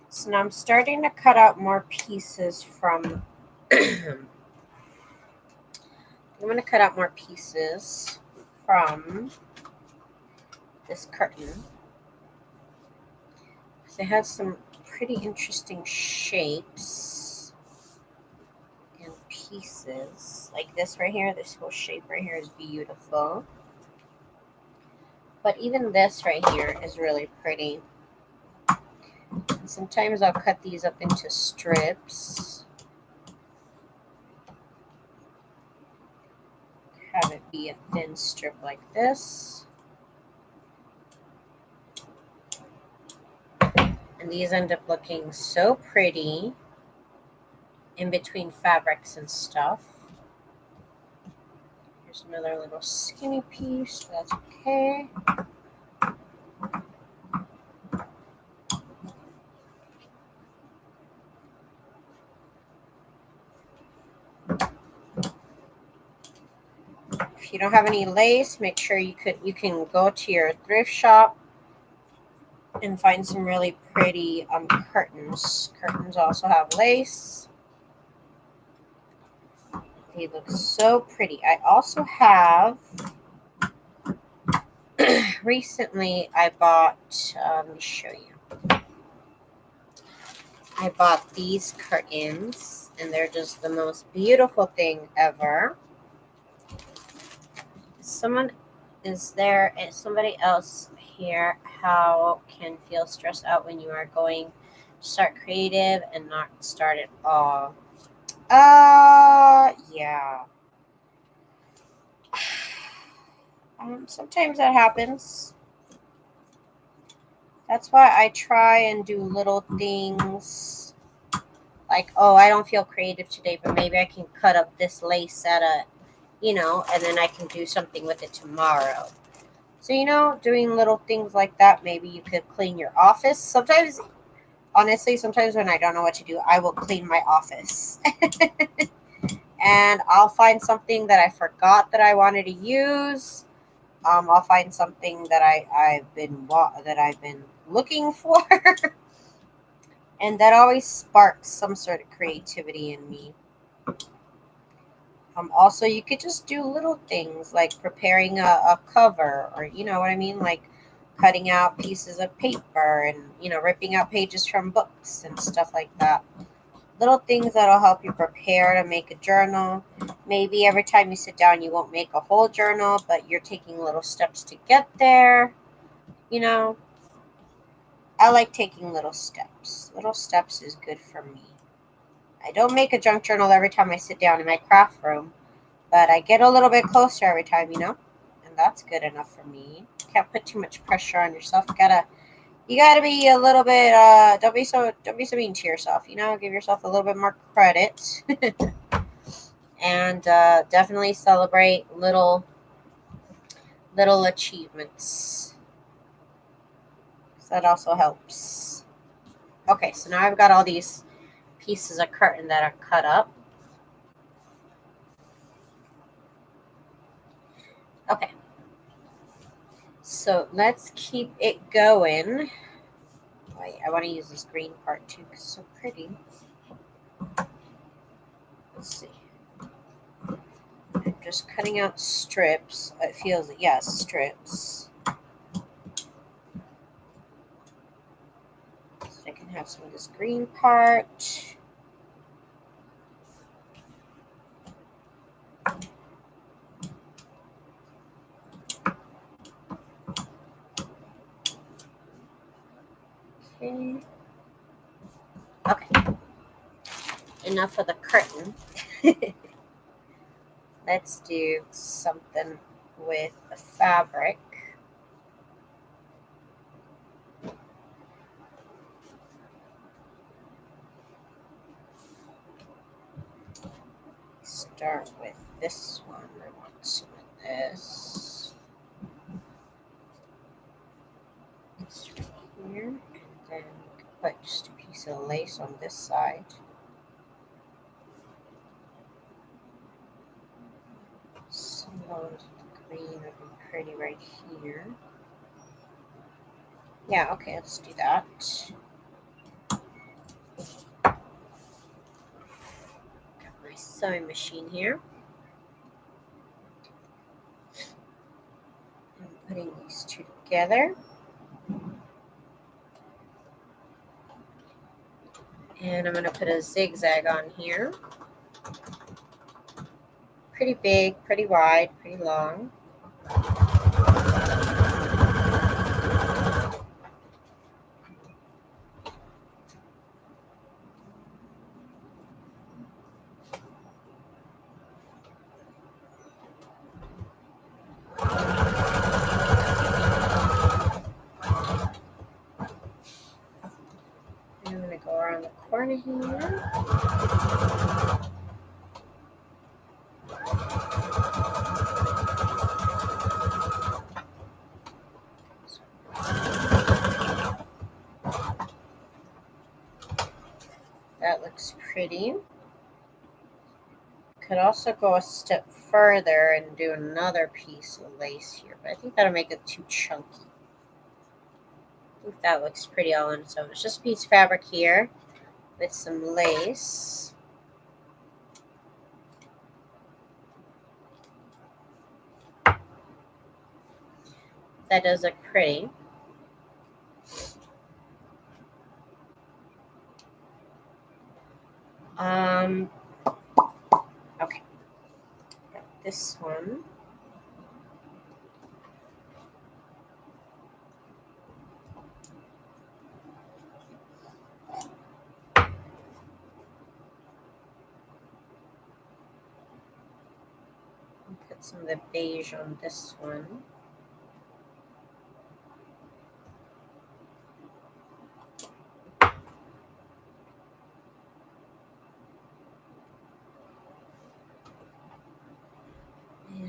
So now I'm starting to cut out more pieces from I'm going to cut out more pieces from this curtain. Because it has some pretty interesting shapes and pieces. Like this right here, this whole shape right here is beautiful. But even this right here is really pretty. And sometimes I'll cut these up into strips. Have it be a thin strip like this. And these end up looking so pretty in between fabrics and stuff. Here's another little skinny piece. That's okay. If you don't have any lace, make sure you can go to your thrift shop and find some really pretty curtains. Curtains also have lace. They look so pretty. I also have recently I bought let me show you. I bought these curtains and they're just the most beautiful thing ever. Somebody else here how can feel stressed out when you are going start creative and not start at all. Yeah. Sometimes that happens. That's why I try and do little things like, oh, I don't feel creative today, but maybe I can cut up this lace at a, and then I can do something with it tomorrow. So, doing little things like that, maybe you could clean your office. Sometimes, honestly, sometimes when I don't know what to do, I will clean my office. And I'll find something that I forgot that I wanted to use. I'll find something that I've been looking for, and that always sparks some sort of creativity in me. Also, you could just do little things like preparing a cover, or you know what I mean, like cutting out pieces of paper and ripping out pages from books and stuff like that. Little things that'll help you prepare to make a journal. Maybe every time you sit down, you won't make a whole journal, but you're taking little steps to get there. You know, I like taking little steps. Little steps is good for me. I don't make a junk journal every time I sit down in my craft room, but I get a little bit closer every time, and that's good enough for me. Can't put too much pressure on yourself. You gotta be a little bit. Don't be so mean to yourself. Give yourself a little bit more credit, and definitely celebrate little achievements. So that also helps. Okay, so now I've got all these pieces of curtain that are cut up. Okay, so let's keep it going. Wait, I want to use this green part too because it's so pretty. Let's see. I'm just cutting out strips. It feels, yes, strips. So I can have some of this green part. Okay. Okay. Enough of the curtain. Let's do something with the fabric. Start with this one. I want some of this. This right here. And then put just a piece of lace on this side. Some of those green would be pretty right here. Yeah, okay, let's do that. Got my sewing machine here. I'm putting these two together. And I'm going to put a zigzag on here. Pretty big, pretty wide, pretty long. I'm going to go around the corner here. That looks pretty. Could also go a step further and do another piece of lace here, but I think that'll make it too chunky. I think that looks pretty all on its own. It's just a piece of fabric here with some lace. That does look pretty. Okay. Got this one. some of the beige on this one.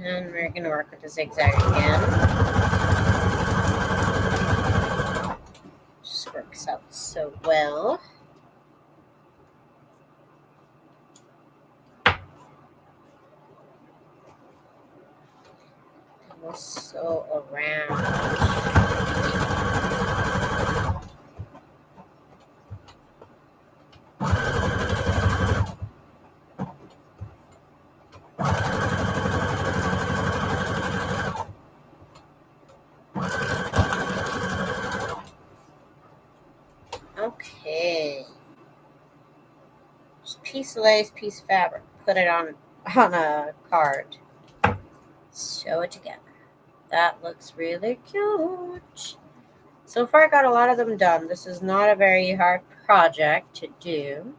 And we're going to work with the zigzag again. Just works out so well. Also around. Okay. Just piece of lace, piece of fabric. Put it on a card. Sew it together. That looks really cute. So far I got a lot of them done. This is not a very hard project to do.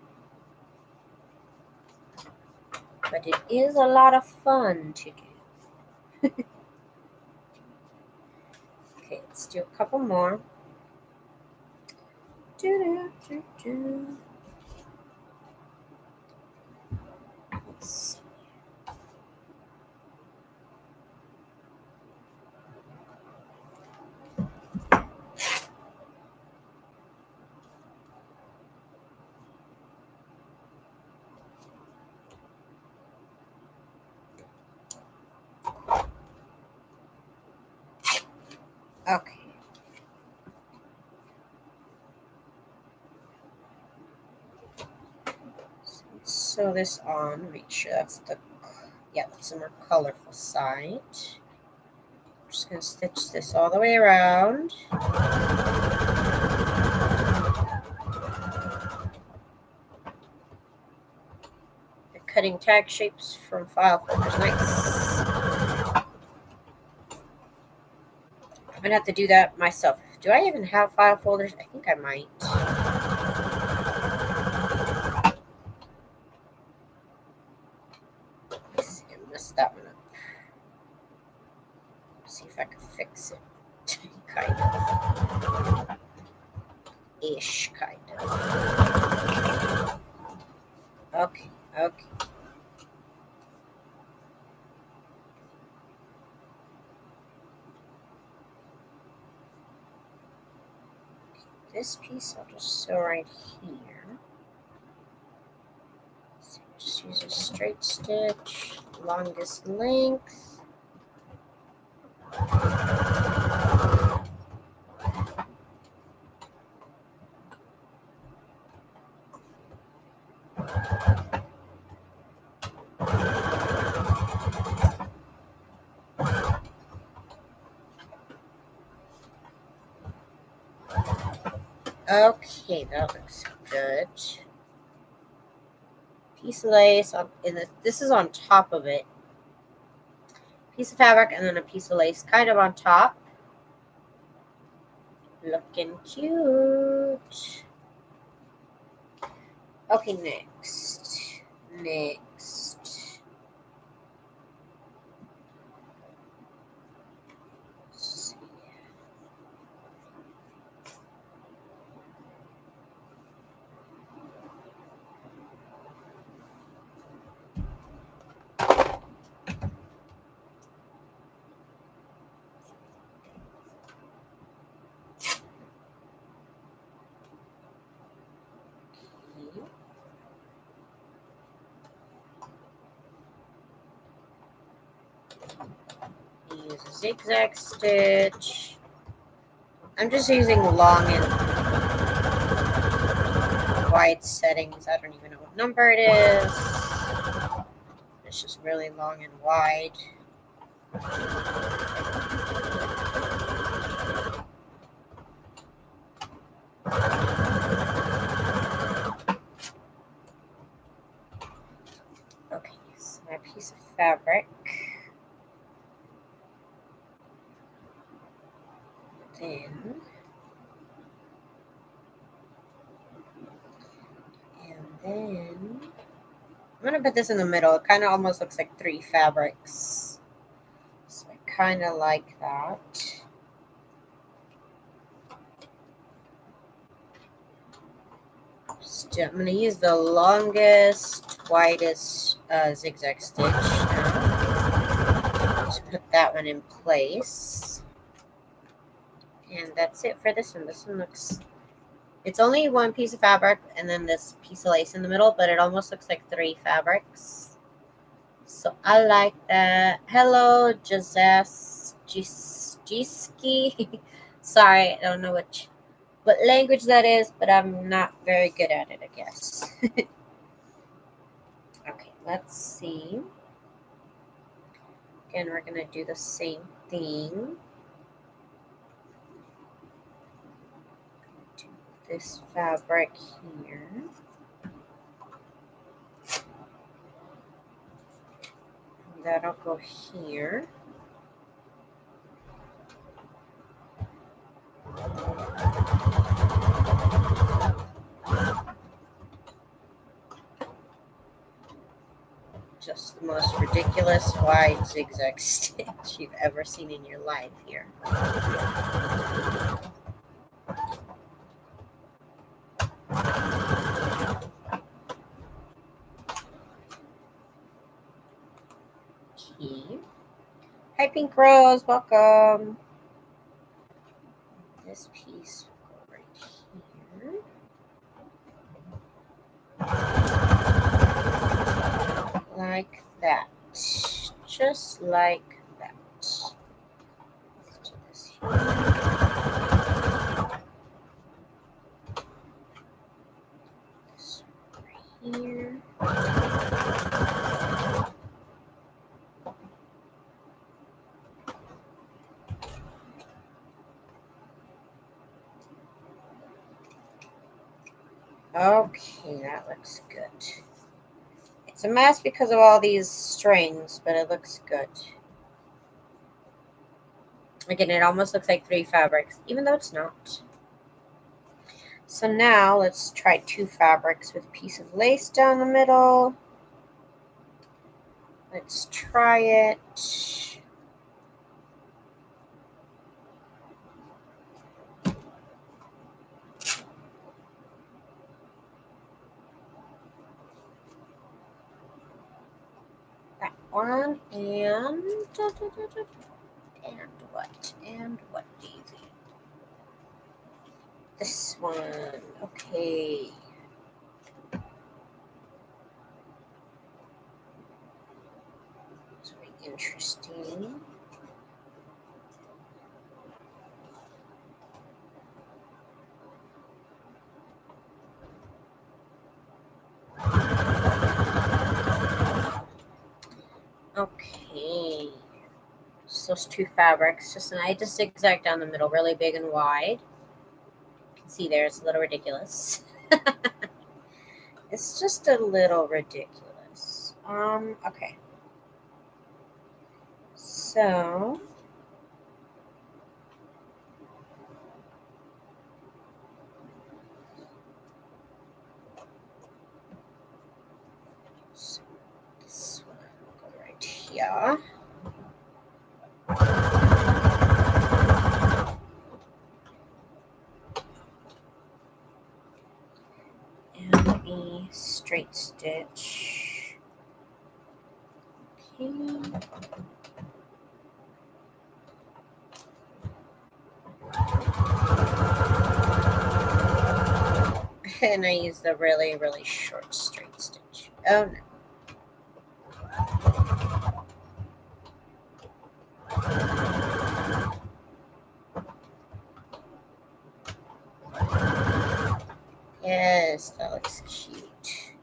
But it is a lot of fun to do. Okay, let's do a couple more. Let's okay. So let's sew this on. Make sure that's that's the more colorful side. I'm just going to stitch this all the way around. They're cutting tag shapes from file folders. Nice. I'm going to have to do that myself. Do I even have file folders? I think I might. Let's see, I messed that one up. See if I can fix it. Kind of. Ish, kind of. Okay. This piece I'll just sew right here. So just use a straight stitch, longest length. Okay, that looks good. Piece of lace this is on top of it. Piece of fabric and then a piece of lace kind of on top. Looking cute. Okay, next. Use a zigzag stitch. I'm just using long and wide settings. I don't even know what number it is. It's just really long and wide. Okay, so my piece of fabric. Then I'm going to put this in the middle. It kind of almost looks like 3 fabrics. kind of like that. I'm going to use the longest, widest zigzag stitch now to put that one in place. And that's it for this one. This one looks, it's only one piece of fabric and then this piece of lace in the middle, but it almost looks like 3 fabrics. So I like that. Hello, Jiski. Sorry, I don't know what language that is, but I'm not very good at it, I guess. Okay, let's see. Again, we're going to do the same thing. Do this fabric here. And that'll go here. Just the most ridiculous wide zigzag stitch you've ever seen in your life here. Okay. Hi, Pink Rose, welcome. This piece will go right here. Like that. Just like that. Let's do this here. This right here. Okay, that looks good. It's a mess because of all these strings, but it looks good. Again, it almost looks like 3 fabrics, even though it's not. So now let's try 2 fabrics with a piece of lace down the middle. Let's try it. That one and what, Daisy? This one. Okay. It's very interesting. Okay. Just those 2 fabrics. I just zigzag down the middle, really big and wide. You can see there, it's a little ridiculous. It's just a little ridiculous. Okay. So this one will go right here. And a straight stitch. Okay. And I use the really, really short straight stitch. Oh no. Yes, that looks cute.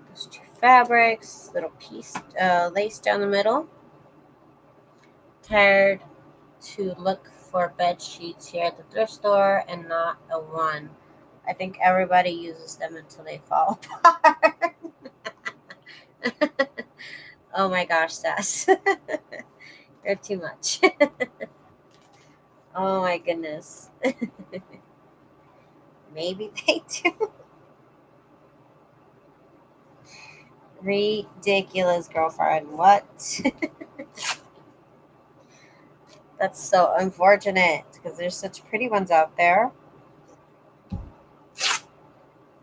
Those 2 fabrics, little piece lace down the middle. Tired to look for bed sheets here at the thrift store and not a one. I think everybody uses them until they fall apart. Oh my gosh, Sass. You're too much. Oh my goodness. Maybe they do. Ridiculous, girlfriend. What? That's so unfortunate because there's such pretty ones out there.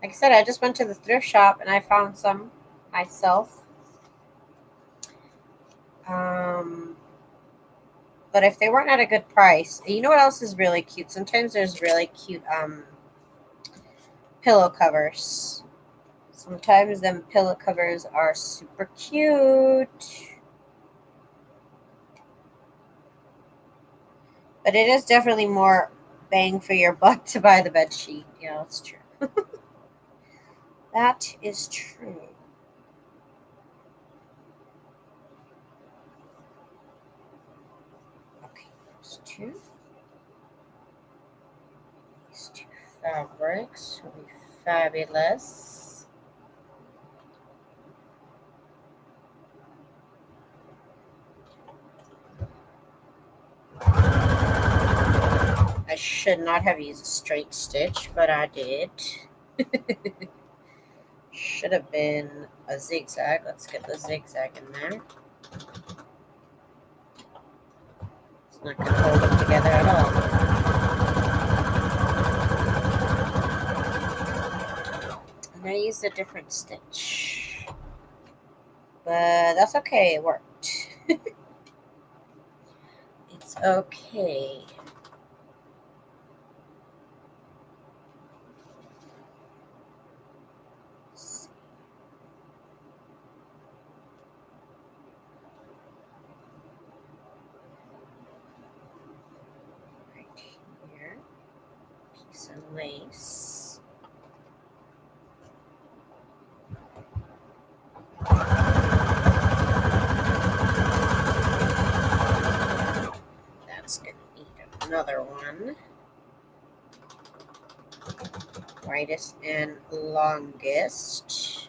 Like I said, I just went to the thrift shop and I found some myself. But if they weren't at a good price, you know what else is really cute? Sometimes there's really cute pillow covers. Sometimes them pillow covers are super cute. But it is definitely more bang for your buck to buy the bed sheet. Yeah, that's true. That is true. Okay, those two. These two fabrics will be fabulous. I should not have used a straight stitch, but I did. Should have been a zigzag. Let's get the zigzag in there. It's not going to hold them together at all. And I used a different stitch. But that's okay. It worked. It's okay. Some lace. That's going to need another one. Widest and longest.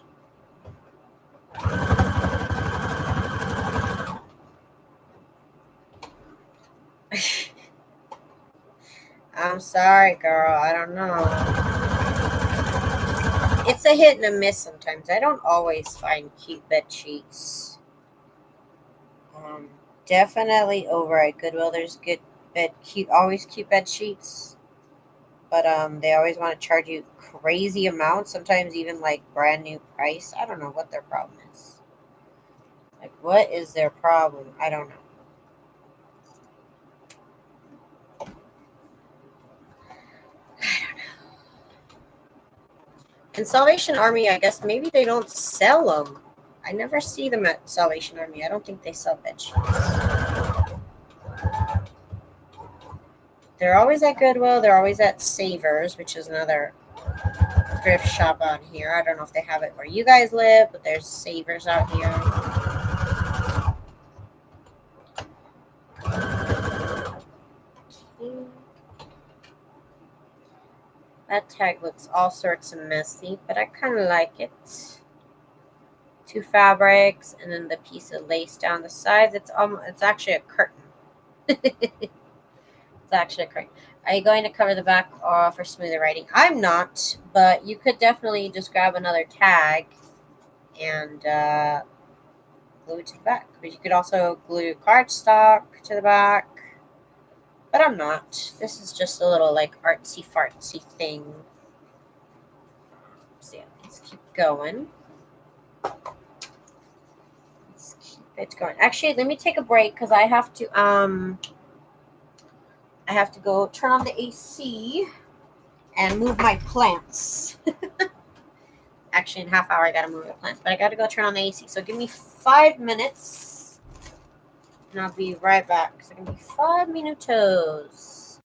I'm sorry, girl. I don't know. It's a hit and a miss sometimes. I don't always find cute bed sheets. Definitely over at Goodwill. There's always cute bed sheets. But they always want to charge you crazy amounts. Sometimes even like brand new price. I don't know what their problem is. Like, what is their problem? I don't know. And Salvation Army, I guess maybe they don't sell them. I never see them at Salvation Army. I don't think they sell bed sheets. They're always at Goodwill. They're always at Savers, which is another thrift shop out here. I don't know if they have it where you guys live, but there's Savers out here. Okay. That tag looks all sorts of messy, but I kind of like it. Two fabrics, and then the piece of lace down the sides. It's actually a curtain. It's actually a curtain. Are you going to cover the back for smoother writing? I'm not, but you could definitely just grab another tag and glue it to the back. But you could also glue cardstock to the back. But I'm not. This is just a little like artsy fartsy thing. So yeah, let's keep going. Let's keep it going. Actually, let me take a break because I have to go turn on the AC and move my plants. Actually, in a half hour I gotta move the plants, but I gotta go turn on the AC. So give me 5 minutes and I'll be right back. So give me 5 minutos.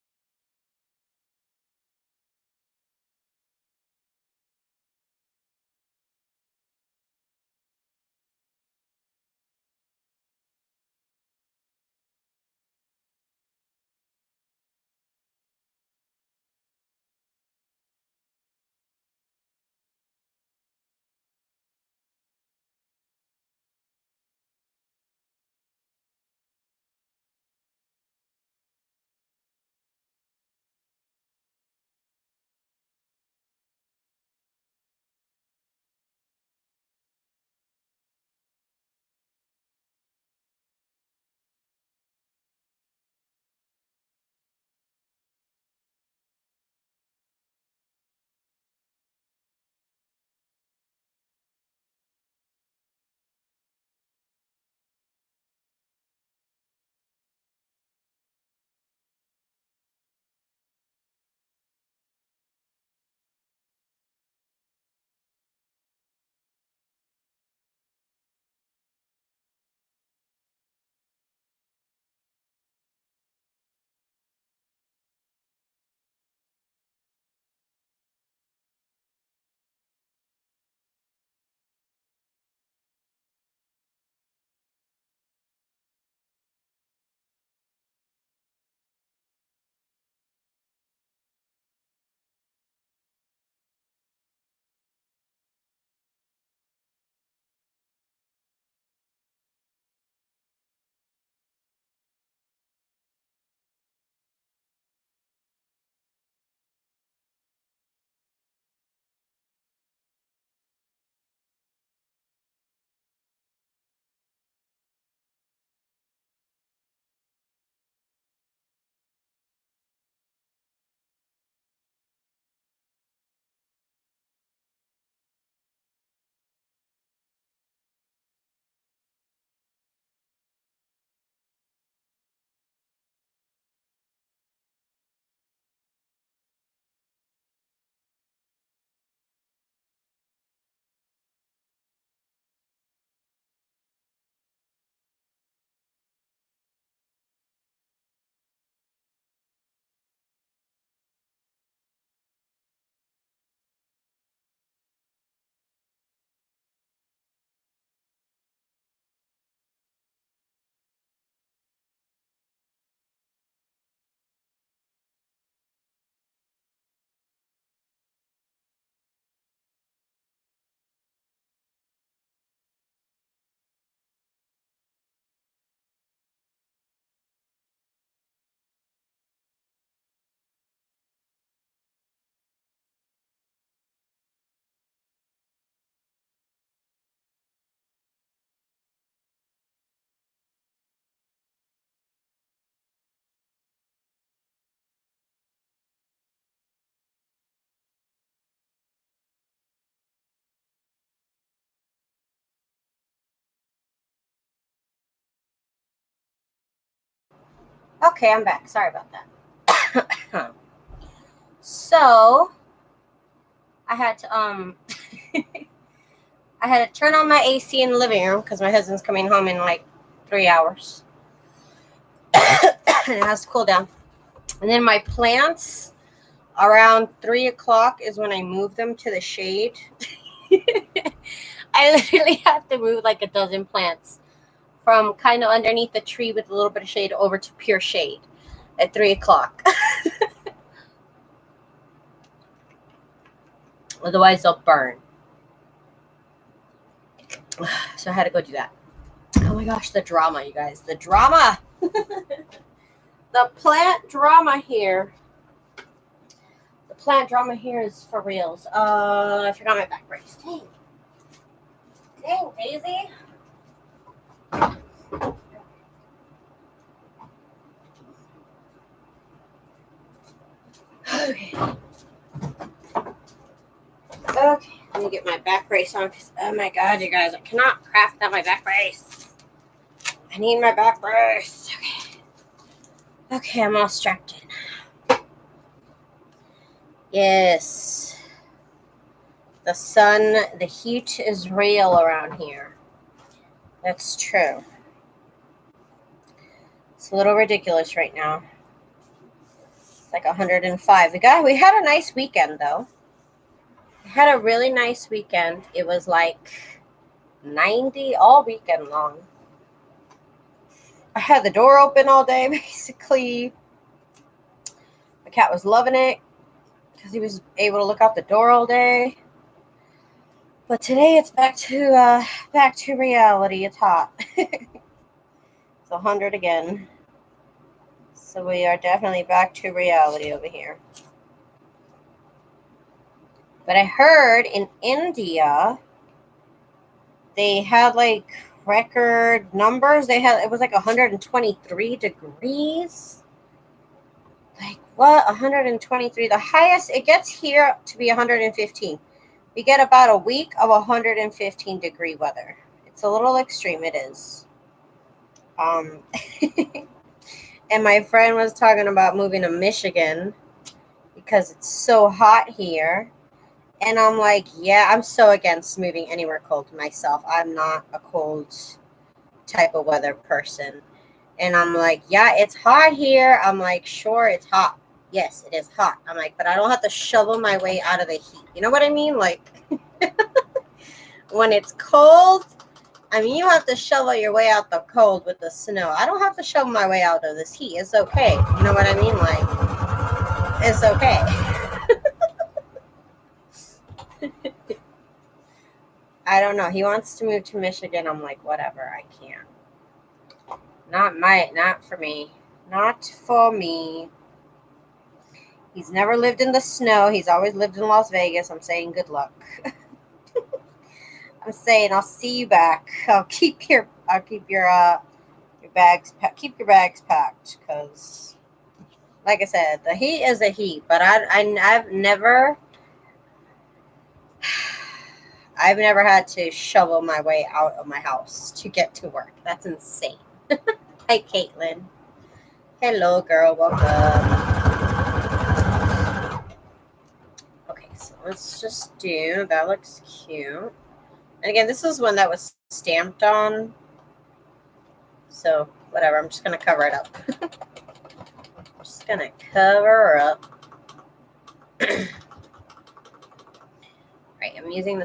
Okay, I'm back. Sorry about that. So I had to I had to turn on my AC in the living room because my husband's coming home in like 3 hours. And it has to cool down. And then my plants, around 3 o'clock is when I move them to the shade. I literally have to move like a dozen plants from kind of underneath the tree with a little bit of shade over to pure shade at 3 o'clock. Otherwise, they'll burn. So I had to go do that. Oh my gosh, the drama, you guys. The drama. The plant drama here. The plant drama here is for reals. I forgot my back brace. Dang. Dang, Daisy. Okay. Okay, let me get my back brace on because, oh my god, you guys, I cannot craft without my back brace. I need my back brace. Okay. Okay, I'm all strapped in. Yes. The sun, the heat is real around here. That's true. It's a little ridiculous right now. It's like 105. We had a nice weekend, though. We had a really nice weekend. It was like 90 all weekend long. I had the door open all day, basically. My cat was loving it because he was able to look out the door all day. But today it's back to reality. It's hot. It's 100 again. So we are definitely back to reality over here. But I heard in India they had like record numbers. It was like 123 degrees. Like what? 123. The highest it gets here to be 115. We get about a week of 115 degree weather. It's a little extreme, it is. And my friend was talking about moving to Michigan because it's so hot here. And I'm like, yeah, I'm so against moving anywhere cold myself. I'm not a cold type of weather person. And I'm like, yeah, it's hot here. I'm like, sure, it's hot. Yes, it is hot. I'm like, but I don't have to shovel my way out of the heat. You know what I mean? Like, when it's cold, I mean, you have to shovel your way out the cold with the snow. I don't have to shovel my way out of this heat. It's okay. You know what I mean? Like, it's okay. I don't know. He wants to move to Michigan. I'm like, whatever. I can't. Not for me. Not for me. He's never lived in the snow. He's always lived in Las Vegas. I'm saying good luck. I'm saying I'll see you back. I'll keep your bags packed because, like I said, the heat is a heat. But I've never had to shovel my way out of my house to get to work. That's insane. Hi, Caitlin. Hello, girl. Welcome. Okay, so let's just do, that looks cute. And again, this is one that was stamped on. So, whatever. I'm just going to cover it up. I'm just going to cover her up. Right, I'm using the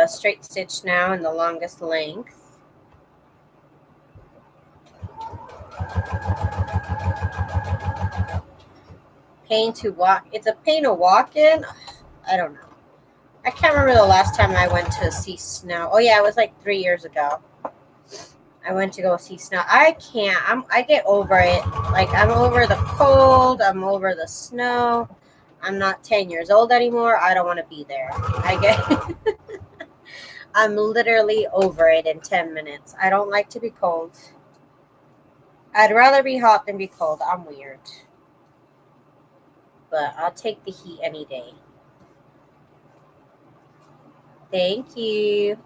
straight stitch now in the longest length. It's a pain to walk in. I don't know. I can't remember the last time I went to see snow. Oh yeah, it was like 3 years ago. I went to go see snow. I can't. I get over it. Like, I'm over the cold. I'm over the snow. I'm not 10 years old anymore. I don't want to be there. I'm literally over it in 10 minutes. I don't like to be cold. I'd rather be hot than be cold. I'm weird. But I'll take the heat any day. Thank you.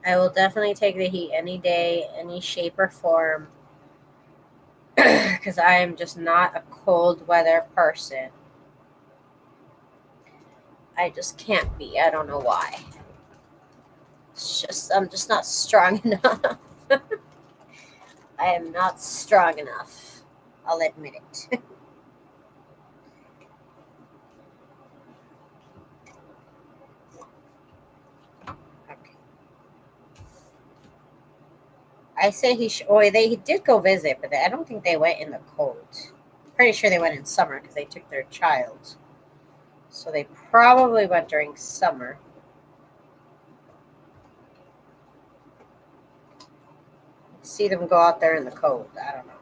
I will definitely take the heat any day, any shape or form. because I am just not a cold weather person. I just can't be. I don't know why. It's just I'm just not strong enough. I am not strong enough. I'll admit it. Okay. I say he should. Oh, they did go visit, but I don't think they went in the cold. Pretty sure they went in summer because they took their child. So they probably went during summer. Let's see them go out there in the cold. I don't know.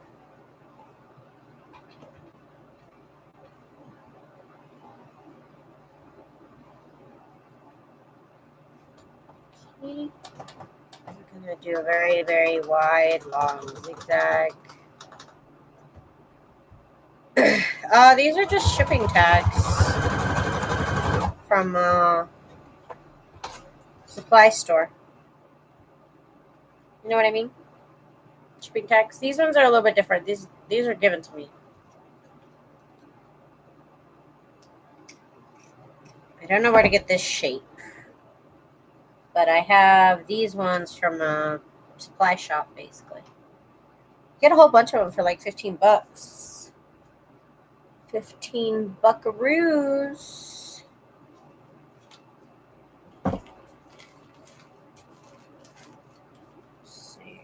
Okay. I'm going to do a very, very wide, long zigzag. These are just shipping tags from supply store. You know what I mean? Shipping tags. These ones are a little bit different. These are given to me. I don't know where to get this shape, but I have these ones from a supply shop, basically. Get a whole bunch of them for like 15 bucks. 15 buckaroos. Let's see.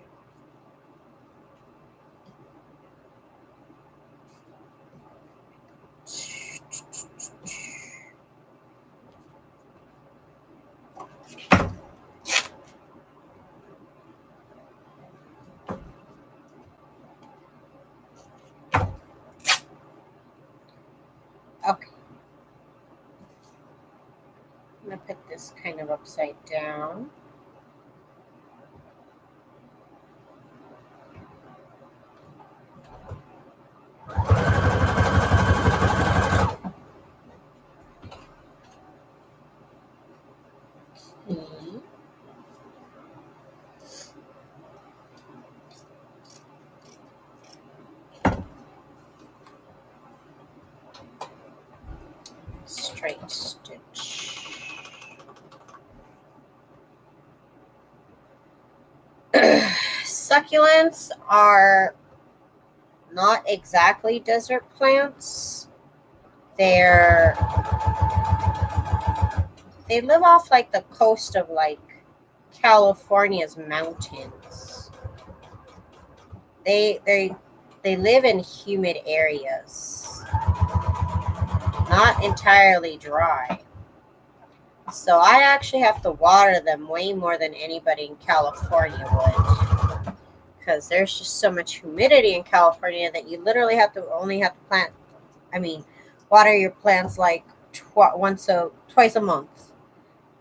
Okay. I'm going to put this kind of upside down. Okay. Straight stitch. Succulents are not exactly desert plants. They live off like the coast of like California's mountains. They live in humid areas, not entirely dry. So I actually have to water them way more than anybody in California would, because there's just so much humidity in California that you literally only have to water your plants like twice a month.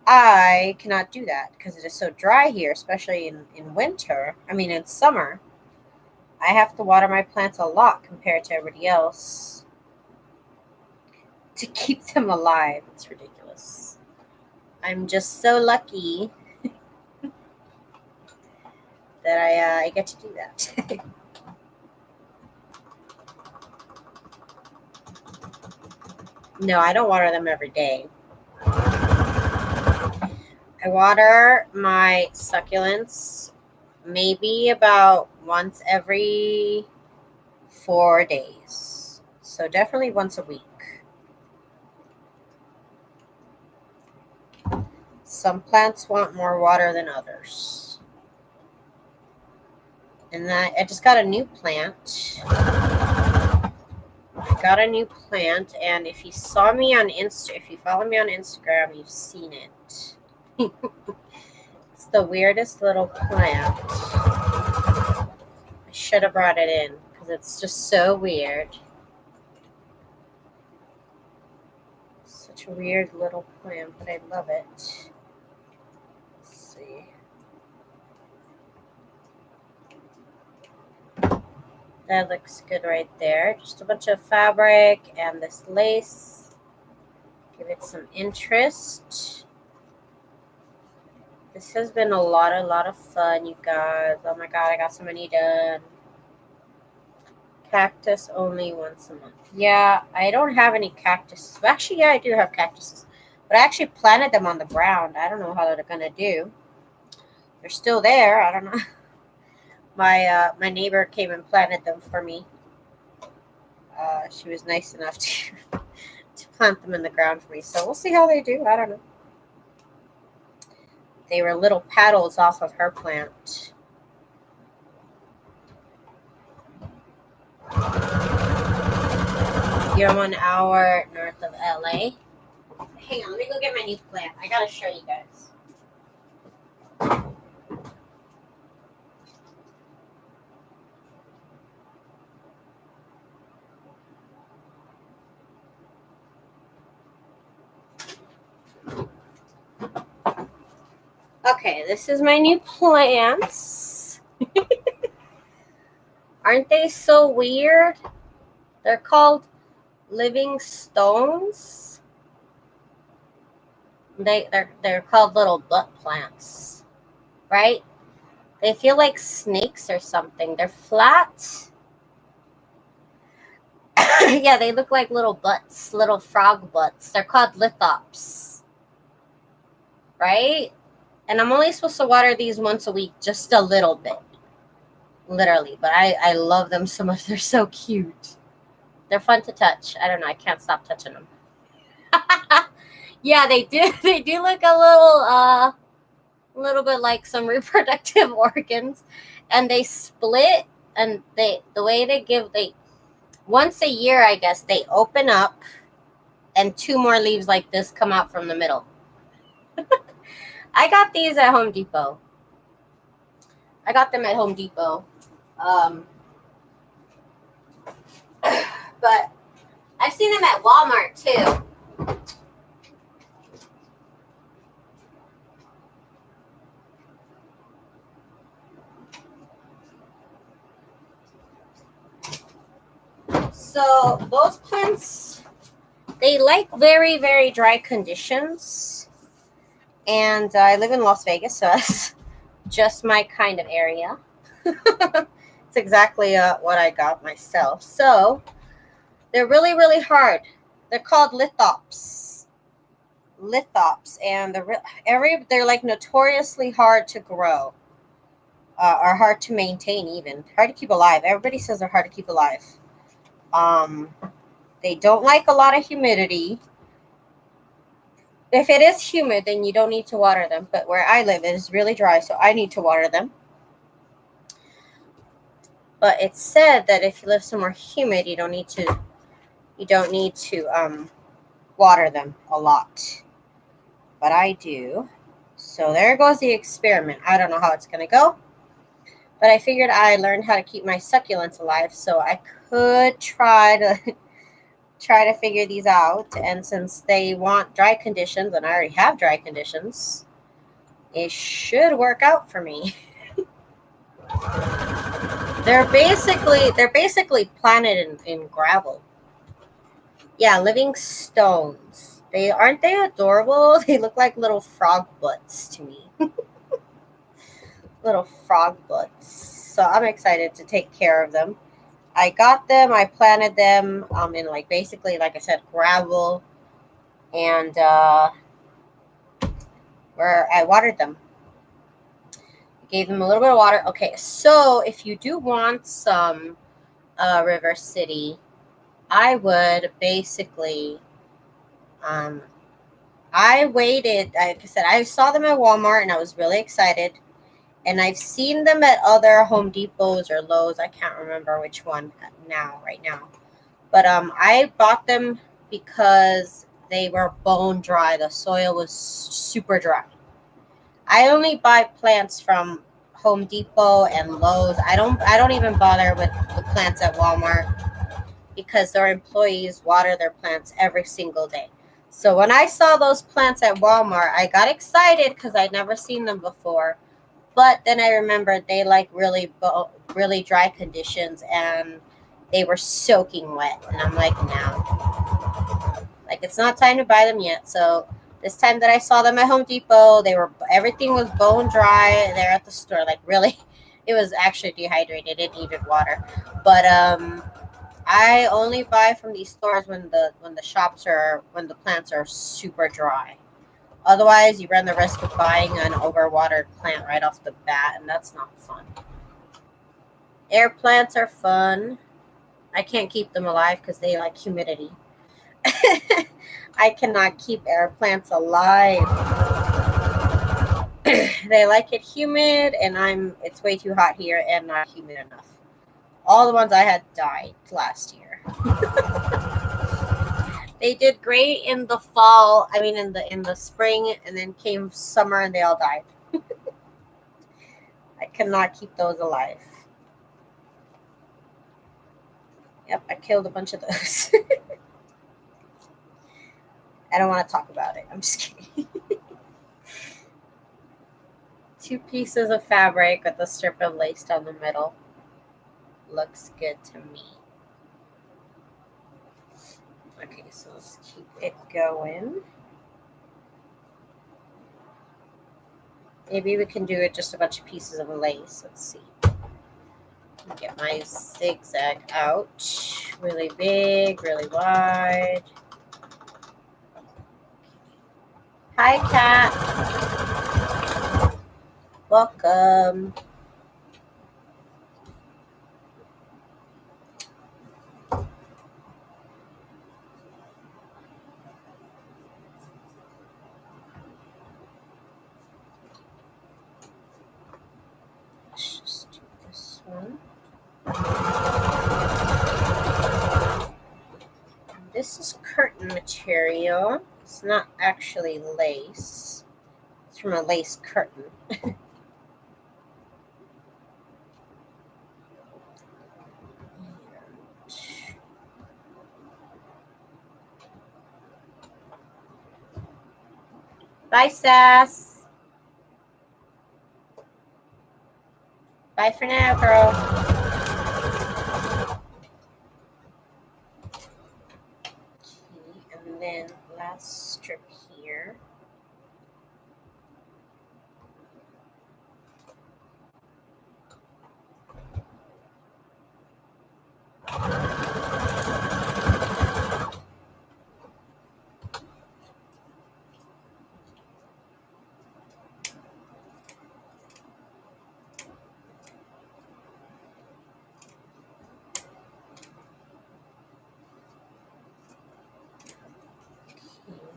I cannot do that because it is so dry here, especially in winter. In summer. I have to water my plants a lot compared to everybody else to keep them alive. It's ridiculous. I'm just so lucky that I get to do that. No, I don't water them every day. I water my succulents maybe about once every 4 days. So definitely once a week. Some plants want more water than others. And I just got a new plant. And if you follow me on Instagram, you've seen it. It's the weirdest little plant. I should have brought it in because it's just so weird. Such a weird little plant, but I love it. Let's see. That looks good right there. Just a bunch of fabric and this lace. Give it some interest. This has been a lot of fun, you guys. Oh my god, I got so many done. Cactus only once a month. Yeah, I don't have any cactuses. Actually, yeah, I do have cactuses. But I actually planted them on the ground. I don't know how they're going to do. They're still there. I don't know. My neighbor came and planted them for me. She was nice enough to plant them in the ground for me. So we'll see how they do. I don't know. They were little petals off of her plant. You're 1 hour north of LA. Hang on, let me go get my new plant. I gotta show you guys. Okay, this is my new plants. Aren't they so weird? They're called living stones. They're called little butt plants, right? They feel like snakes or something. They're flat. Yeah, they look like little butts, little frog butts. They're called lithops, right? And I'm only supposed to water these once a week, just a little bit, literally. But I love them so much. They're so cute. They're fun to touch. I don't know. I can't stop touching them. Yeah, they do. They do look a little bit like some reproductive organs, and they split. And the way they once a year, I guess, they open up, and 2 more leaves like this come out from the middle. I got these at Home Depot. I got them at Home Depot. But I've seen them at Walmart too. So those plants, they like very, very dry conditions. And I live in Las Vegas, so that's just my kind of area. It's exactly what I got myself. So they're really, really hard. They're called lithops. Lithops, and they're like notoriously hard to grow, or hard to maintain, even hard to keep alive. Everybody says they're hard to keep alive. They don't like a lot of humidity. If it is humid, then you don't need to water them. But where I live, it is really dry, so I need to water them. But it's said that if you live somewhere humid, you don't need to water them a lot. But I do. So there goes the experiment. I don't know how it's going to go. But I figured I learned how to keep my succulents alive, so I could try to figure these out. And since they want dry conditions, and I already have dry conditions, it should work out for me. They're basically planted in gravel. Yeah, living stones. Aren't they adorable? They look like little frog butts to me. Little frog butts. So I'm excited to take care of them. I got them. I planted them in basically, like I said, gravel, and where I watered them. Gave them a little bit of water. Okay, so if you do want some River City, I would basically, I waited. Like I said, I saw them at Walmart, and I was really excited. And I've seen them at other Home Depots or Lowe's. I can't remember which one right now. But I bought them because they were bone dry. The soil was super dry. I only buy plants from Home Depot and Lowe's. I don't even bother with the plants at Walmart because their employees water their plants every single day. So when I saw those plants at Walmart, I got excited because I'd never seen them before. But then I remembered they like really dry conditions, and they were soaking wet. And I'm like, no. Like, it's not time to buy them yet. So this time that I saw them at Home Depot, everything was bone dry. They're at the store. Like, really, it was actually dehydrated. It needed water. But I only buy from these stores when the plants are super dry. Otherwise, you run the risk of buying an overwatered plant right off the bat, and that's not fun. Air plants are fun. I can't keep them alive because they like humidity. I cannot keep air plants alive. They like it humid, and it's way too hot here and not humid enough. All the ones I had died last year. They did great in the fall. I mean, in the spring, and then came summer, and they all died. I cannot keep those alive. Yep, I killed a bunch of those. I don't want to talk about it. I'm just kidding. 2 pieces of fabric with a strip of lace down the middle. Looks good to me. Okay, so let's keep it going. Maybe we can do it just a bunch of pieces of lace. Let's see. Get my zigzag out. Really big, really wide. Hi, Cat. Welcome. Let's just do this one. This is curtain material. It's not actually lace. It's from a lace curtain. Bye, Sass. Bye for now, girl. Okay, and then last strip here.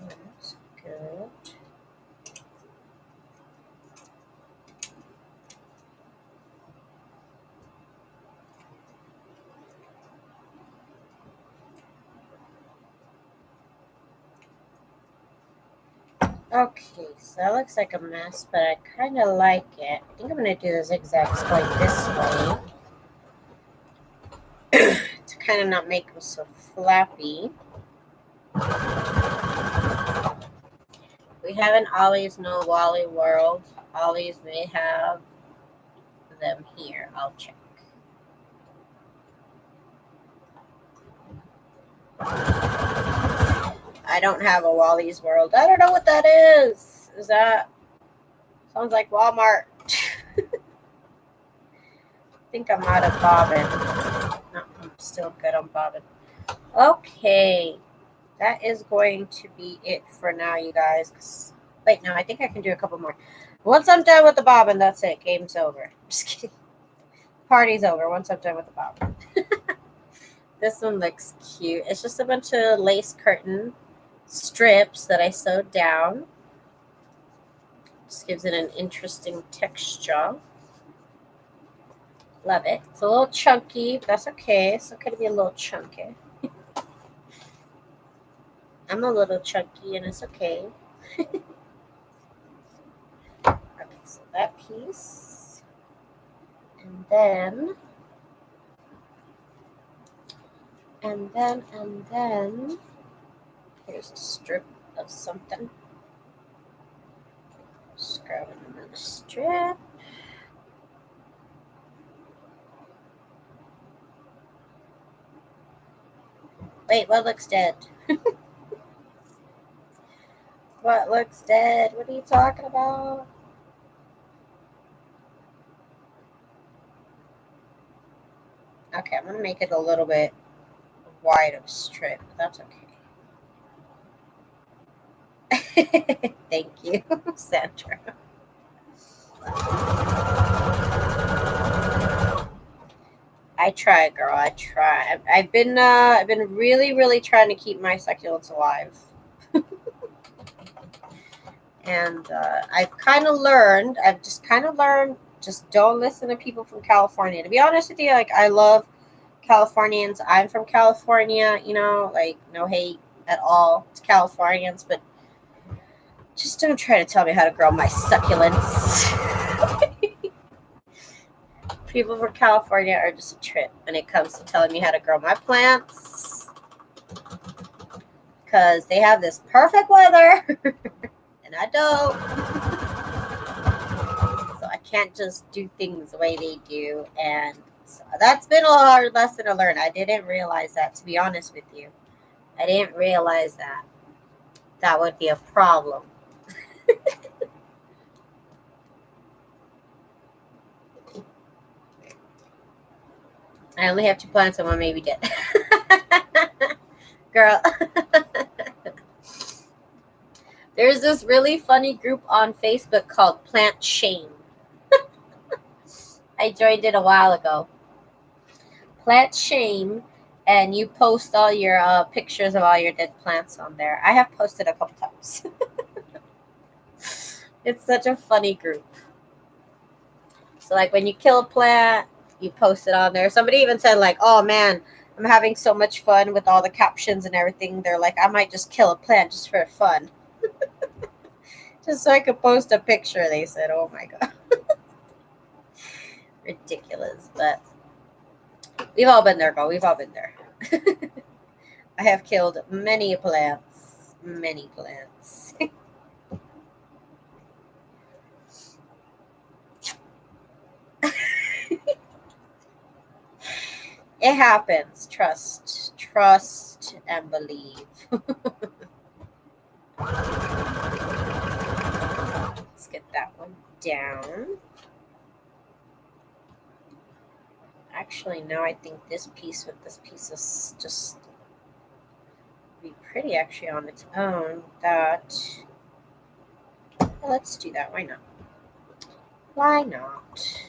That's good. Okay, so that looks like a mess, but I kind of like it. I think I'm going to do the zigzags going this way to kind of not make them so flappy. We haven't always know Wally World. Always may have them here. I'll check. I don't have a Wally's World. I don't know what that is. Is that... Sounds like Walmart. I think I'm out of bobbin. No, I'm still good on bobbin. Okay. That is going to be it for now, you guys. Wait, no, I think I can do a couple more. Once I'm done with the bobbin, that's it. Game's over. Just kidding. Party's over once I'm done with the bobbin. This one looks cute. It's just a bunch of lace curtain strips that I sewed down. Just gives it an interesting texture. Love it. It's a little chunky, but that's okay. It's okay to be a little chunky. I'm a little chunky, and it's okay. Okay, so that piece. And then here's a strip of something. Just grab another strip. Wait, what looks dead? What looks dead? What are you talking about? Okay, I'm going to make it a little bit wide of a strip, but that's okay. Thank you, Sandra. I try, girl. I try. I've been really trying to keep my succulents alive, and I've kind of learned. I've just kind of learned. Just don't listen to people from California. To be honest with you, like I love Californians. I'm from California. You know, like no hate at all to Californians, but just don't try to tell me how to grow my succulents. People from California are just a trip when it comes to telling me how to grow my plants, because they have this perfect weather and I don't. So I can't just do things the way they do, and so that's been a hard lesson to learn. I didn't realize that, to be honest with you. I didn't realize that would be a problem. I only have 2 plants and one maybe dead. Girl. There's this really funny group on Facebook called Plant Shame. I joined it a while ago. Plant Shame, and you post all your pictures of all your dead plants on there. I have posted a couple times. It's such a funny group. So like when you kill a plant, you post it on there. Somebody even said like, oh man, I'm having so much fun with all the captions and everything. They're like, I might just kill a plant just for fun. Just so I could post a picture, they said. Oh my God. Ridiculous. But we've all been there, girl. We've all been there. I have killed many plants. Many plants. It happens. Trust and believe. Let's get that one down. Actually, no, I think this piece with this piece is just be pretty actually on its own. Let's do that. Why not? Why not?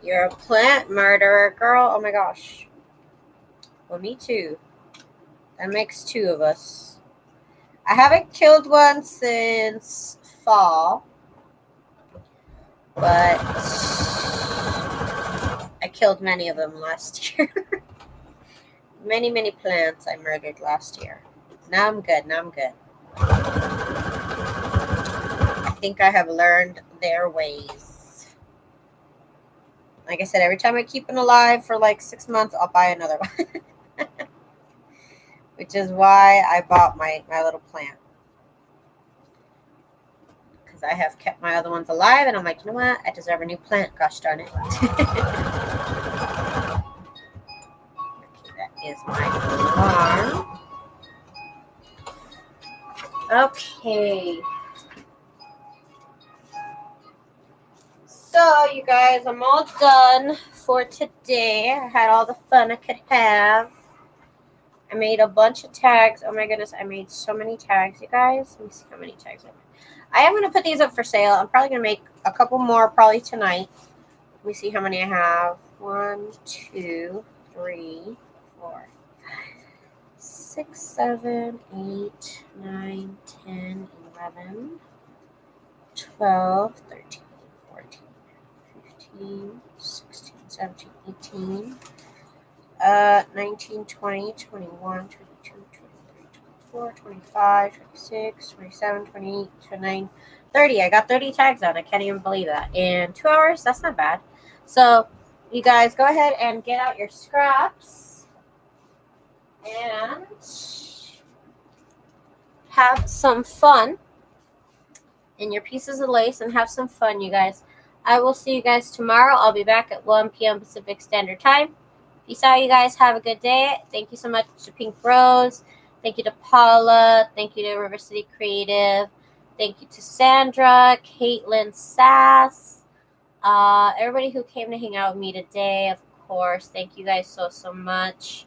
You're a plant murderer, girl. Oh my gosh. Well, me too. That makes 2 of us. I haven't killed one since fall, but I killed many of them last year. Many plants I murdered last year. Now I'm good. I think I have learned their ways. Like I said, every time I keep one alive for like 6 months, I'll buy another one. Which is why I bought my little plant. Because I have kept my other ones alive, and I'm like, you know what? I deserve a new plant. Gosh darn it. Okay, that is my alarm. Okay. So, you guys, I'm all done for today. I had all the fun I could have. I made a bunch of tags. Oh my goodness, I made so many tags, you guys. Let me see how many tags I made. I am going to put these up for sale. I'm probably going to make a couple more probably tonight. Let me see how many I have. 1, 2, 3, 4, 6, 7, 8, 9, 10, 11, 12, 13, 14, 15, 16, 17, 18, 19, 20, 21, 22, 23, 24, 25, 26, 27, 28, 29, 30. I got 30 tags out. I can't even believe that. In 2 hours, that's not bad. So, you guys go ahead and get out your scraps and have some fun in your pieces of lace and have some fun, you guys. I will see you guys tomorrow. I'll be back at 1 p.m. Pacific Standard Time. Peace out, you guys. Have a good day. Thank you so much to Pink Rose. Thank you to Paula. Thank you to River City Creative. Thank you to Sandra, Caitlin Sass, Everybody who came to hang out with me today, of course, thank you guys so much.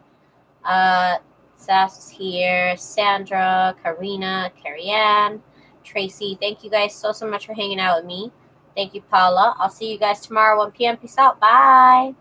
Sass is here, Sandra, Karina, Carrie-Ann, Tracy. Thank you guys so much for hanging out with me. Thank you, Paula. I'll see you guys tomorrow, 1 p.m. Peace out. Bye.